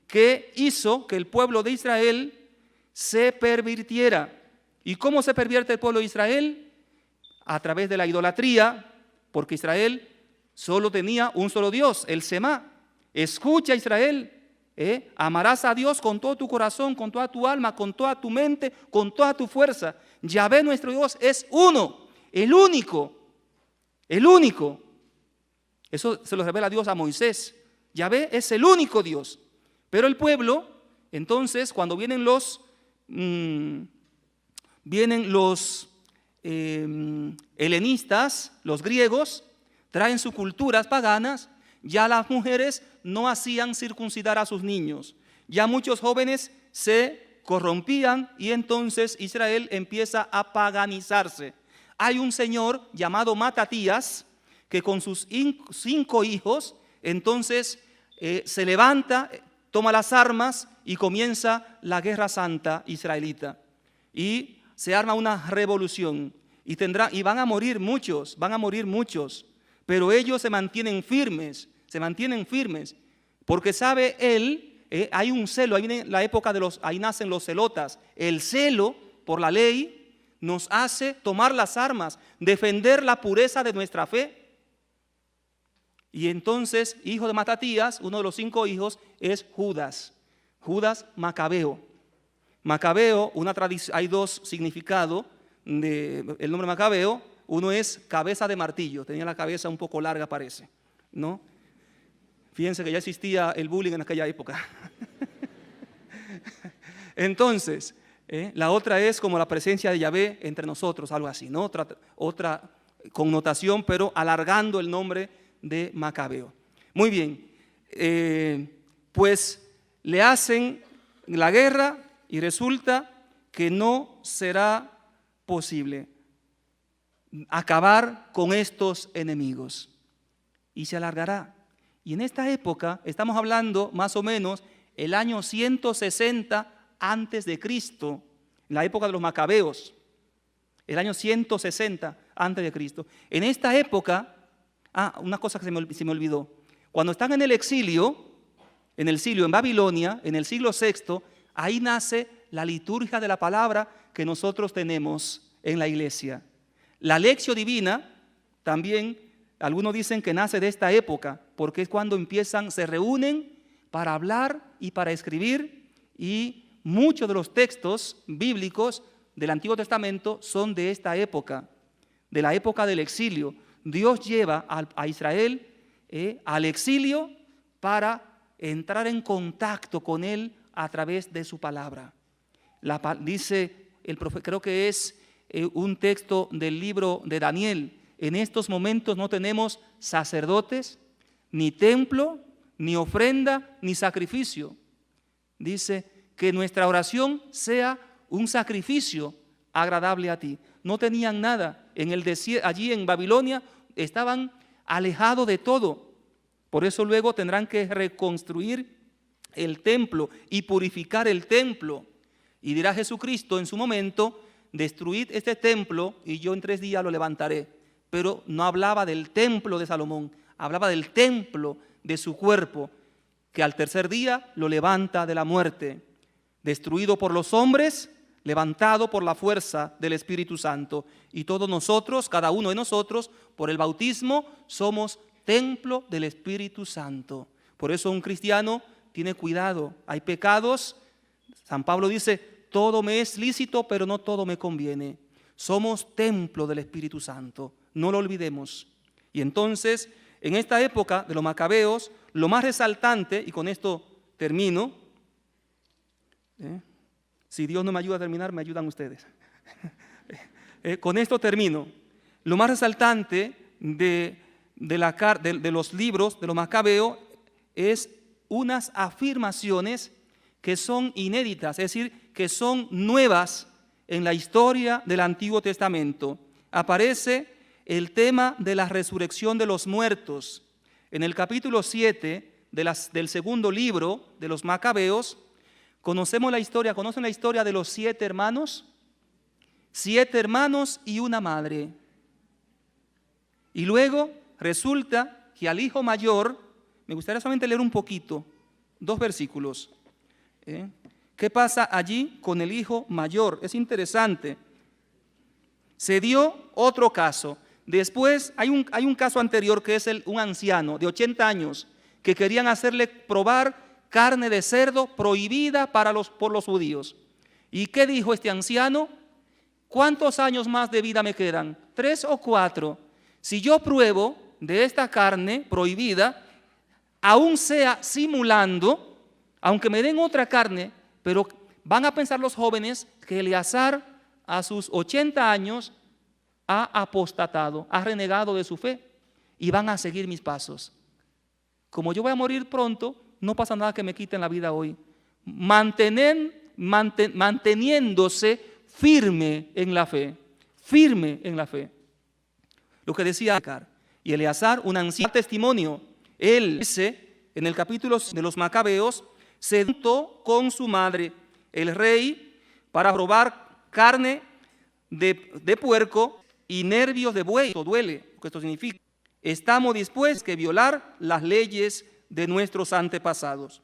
que hizo que el pueblo de Israel se pervirtiera. ¿Y cómo se pervierte el pueblo de Israel? A través de la idolatría, porque Israel solo tenía un solo Dios, el Semá. Escucha, Israel, amarás a Dios con todo tu corazón, con toda tu alma, con toda tu mente, con toda tu fuerza. Yahvé nuestro Dios es uno, el único. Eso se lo revela Dios a Moisés. Yahvé es el único Dios. Pero el pueblo, entonces, cuando vienen los helenistas, los griegos, traen sus culturas paganas. Ya las mujeres no hacían circuncidar a sus niños. Ya muchos jóvenes se corrompían y entonces Israel empieza a paganizarse. Hay un señor llamado Matatías que con sus 5 hijos entonces se levanta, toma las armas y comienza la guerra santa israelita. Y se arma una revolución y van a morir muchos, pero ellos se mantienen firmes, porque sabe él, hay un celo, ahí viene la época ahí nacen los celotas, el celo por la ley nos hace tomar las armas, defender la pureza de nuestra fe. Y entonces, hijo de Matatías, uno de los 5 hijos, es Judas. Judas Macabeo. Macabeo, hay 2 significados del nombre Macabeo. Uno es cabeza de martillo, tenía la cabeza un poco larga parece, ¿no? Fíjense que ya existía el bullying en aquella época. Entonces, la otra es como la presencia de Yahvé entre nosotros, algo así, ¿no? Otra connotación, pero alargando el nombre de Macabeo. Muy bien, pues le hacen la guerra y resulta que no será posible acabar con estos enemigos y se alargará. Y en esta época estamos hablando más o menos el año 160 antes de Cristo, la época de los macabeos, el año 160 antes de Cristo. En esta época, una cosa que se me olvidó, cuando están en el exilio, en Babilonia, en el siglo VI, ahí nace la liturgia de la palabra que nosotros tenemos en la iglesia. La lección divina también, algunos dicen que nace de esta época, porque es cuando se reúnen para hablar y para escribir, y muchos de los textos bíblicos del Antiguo Testamento son de esta época, de la época del exilio. Dios lleva a Israel al exilio para entrar en contacto con Él a través de su palabra. Dice el profeta, creo que es un texto del libro de Daniel: en estos momentos no tenemos sacerdotes, ni templo, ni ofrenda, ni sacrificio. Dice que nuestra oración sea un sacrificio agradable a ti. No tenían nada. En el desierto, allí en Babilonia, estaban alejados de todo. Por eso luego tendrán que reconstruir el templo y purificar el templo. Y dirá Jesucristo en su momento: destruid este templo y yo en 3 días lo levantaré. Pero no hablaba del templo de Salomón, hablaba del templo de su cuerpo, que al 3er día lo levanta de la muerte, destruido por los hombres, levantado por la fuerza del Espíritu Santo. Y todos nosotros, cada uno de nosotros, por el bautismo, somos templo del Espíritu Santo. Por eso un cristiano tiene cuidado. Hay pecados, San Pablo dice: todo me es lícito, pero no todo me conviene. Somos templo del Espíritu Santo, no lo olvidemos. Y entonces, en esta época de los macabeos, lo más resaltante, y con esto termino, si Dios no me ayuda a terminar, me ayudan ustedes. Con esto termino. Lo más resaltante de los libros de los macabeos es unas afirmaciones que son inéditas, es decir, que son nuevas en la historia del Antiguo Testamento. Aparece el tema de la resurrección de los muertos. En el capítulo 7 del segundo libro de los Macabeos, conocen la historia de los 7 hermanos. 7 hermanos y una madre. Y luego resulta que al hijo mayor, me gustaría solamente leer un poquito, 2 versículos. ¿Qué pasa allí con el hijo mayor? Es interesante. Se dio otro caso. Después hay un caso anterior que es un anciano de 80 años que querían hacerle probar carne de cerdo prohibida por los judíos. ¿Y qué dijo este anciano? ¿Cuántos años más de vida me quedan? 3 o 4. Si yo pruebo de esta carne prohibida, aún sea simulando, aunque me den otra carne, pero van a pensar los jóvenes que Eleazar a sus 80 años ha apostatado, ha renegado de su fe y van a seguir mis pasos. Como yo voy a morir pronto, no pasa nada que me quiten la vida hoy. Manteniéndose firme en la fe, firme en la fe. Lo que decía y Eleazar, un anciano testimonio, él dice en el capítulo de los Macabeos, se juntó con su madre, el rey, para probar carne de puerco y nervios de buey. Esto duele, lo que esto significa. Estamos dispuestos a violar las leyes de nuestros antepasados.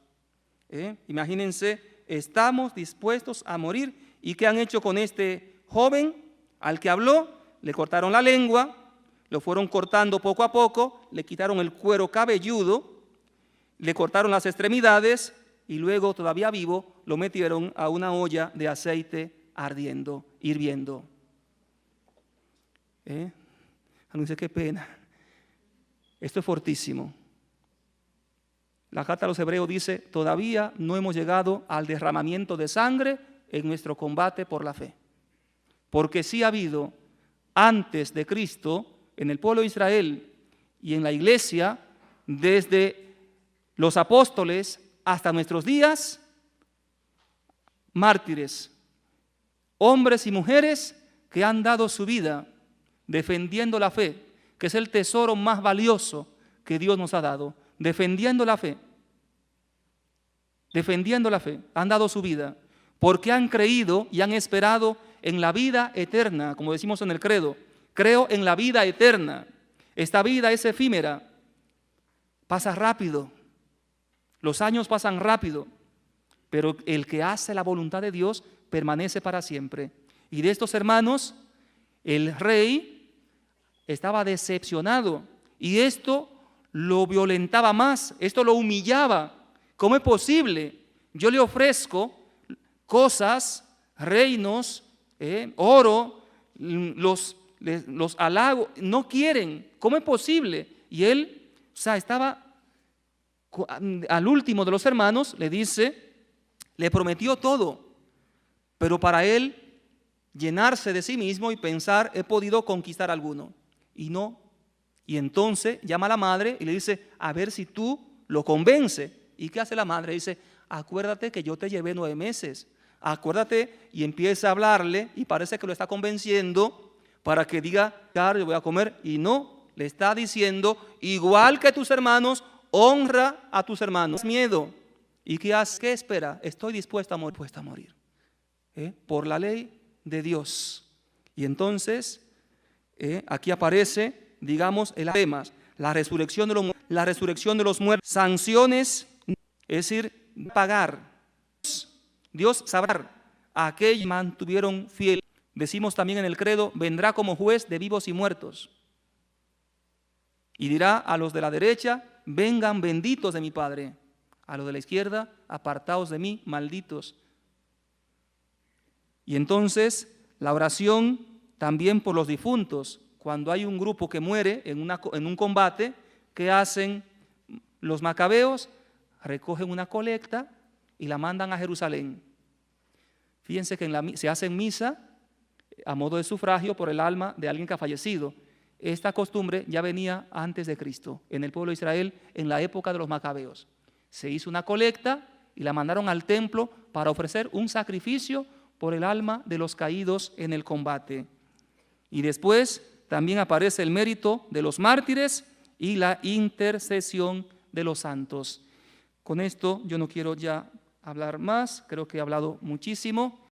Imagínense, estamos dispuestos a morir. ¿Y qué han hecho con este joven? Al que habló, le cortaron la lengua, lo fueron cortando poco a poco, le quitaron el cuero cabelludo, le cortaron las extremidades y luego, todavía vivo, lo metieron a una olla de aceite ardiendo, hirviendo. No dice, qué pena. Esto es fortísimo. La carta a los Hebreos dice, todavía no hemos llegado al derramamiento de sangre en nuestro combate por la fe. Porque sí ha habido antes de Cristo, en el pueblo de Israel y en la iglesia, desde los apóstoles hasta nuestros días, mártires, hombres y mujeres que han dado su vida defendiendo la fe, que es el tesoro más valioso que Dios nos ha dado, defendiendo la fe, han dado su vida, porque han creído y han esperado en la vida eterna, como decimos en el credo, creo en la vida eterna. Esta vida es efímera, pasa rápido, los años pasan rápido, pero el que hace la voluntad de Dios permanece para siempre. Y de estos hermanos, el rey estaba decepcionado y esto lo violentaba más, esto lo humillaba. ¿Cómo es posible? Yo le ofrezco cosas, reinos, oro, los halago, no quieren. ¿Cómo es posible? Y él, estaba al último de los hermanos, le dice, le prometió todo, pero para él llenarse de sí mismo y pensar, he podido conquistar a alguno. Y no. Y entonces llama a la madre y le dice, a ver si tú lo convences. ¿Y qué hace la madre? Dice, acuérdate que yo te llevé 9 meses. Acuérdate, y empieza a hablarle y parece que lo está convenciendo para que diga, claro, yo voy a comer. Y no, le está diciendo, igual que tus hermanos, honra a tus hermanos. Miedo. ¿Y qué hace? ¿Qué espera? Estoy dispuesta a morir. Por la ley de Dios. Y entonces, aquí aparece, digamos, el tema, la resurrección de los muertos, sanciones, es decir, pagar. Dios sabrá a aquellos que mantuvieron fiel. Decimos también en el credo, vendrá como juez de vivos y muertos. Y dirá a los de la derecha, vengan benditos de mi Padre. A los de la izquierda, apartaos de mí, malditos. Y entonces, la oración también por los difuntos. Cuando hay un grupo que muere en un combate, ¿qué hacen los macabeos? Recogen una colecta y la mandan a Jerusalén. Fíjense que se hace misa a modo de sufragio por el alma de alguien que ha fallecido. Esta costumbre ya venía antes de Cristo, en el pueblo de Israel, en la época de los macabeos. Se hizo una colecta y la mandaron al templo para ofrecer un sacrificio por el alma de los caídos en el combate. Y después también aparece el mérito de los mártires y la intercesión de los santos. Con esto yo no quiero ya hablar más, creo que he hablado muchísimo.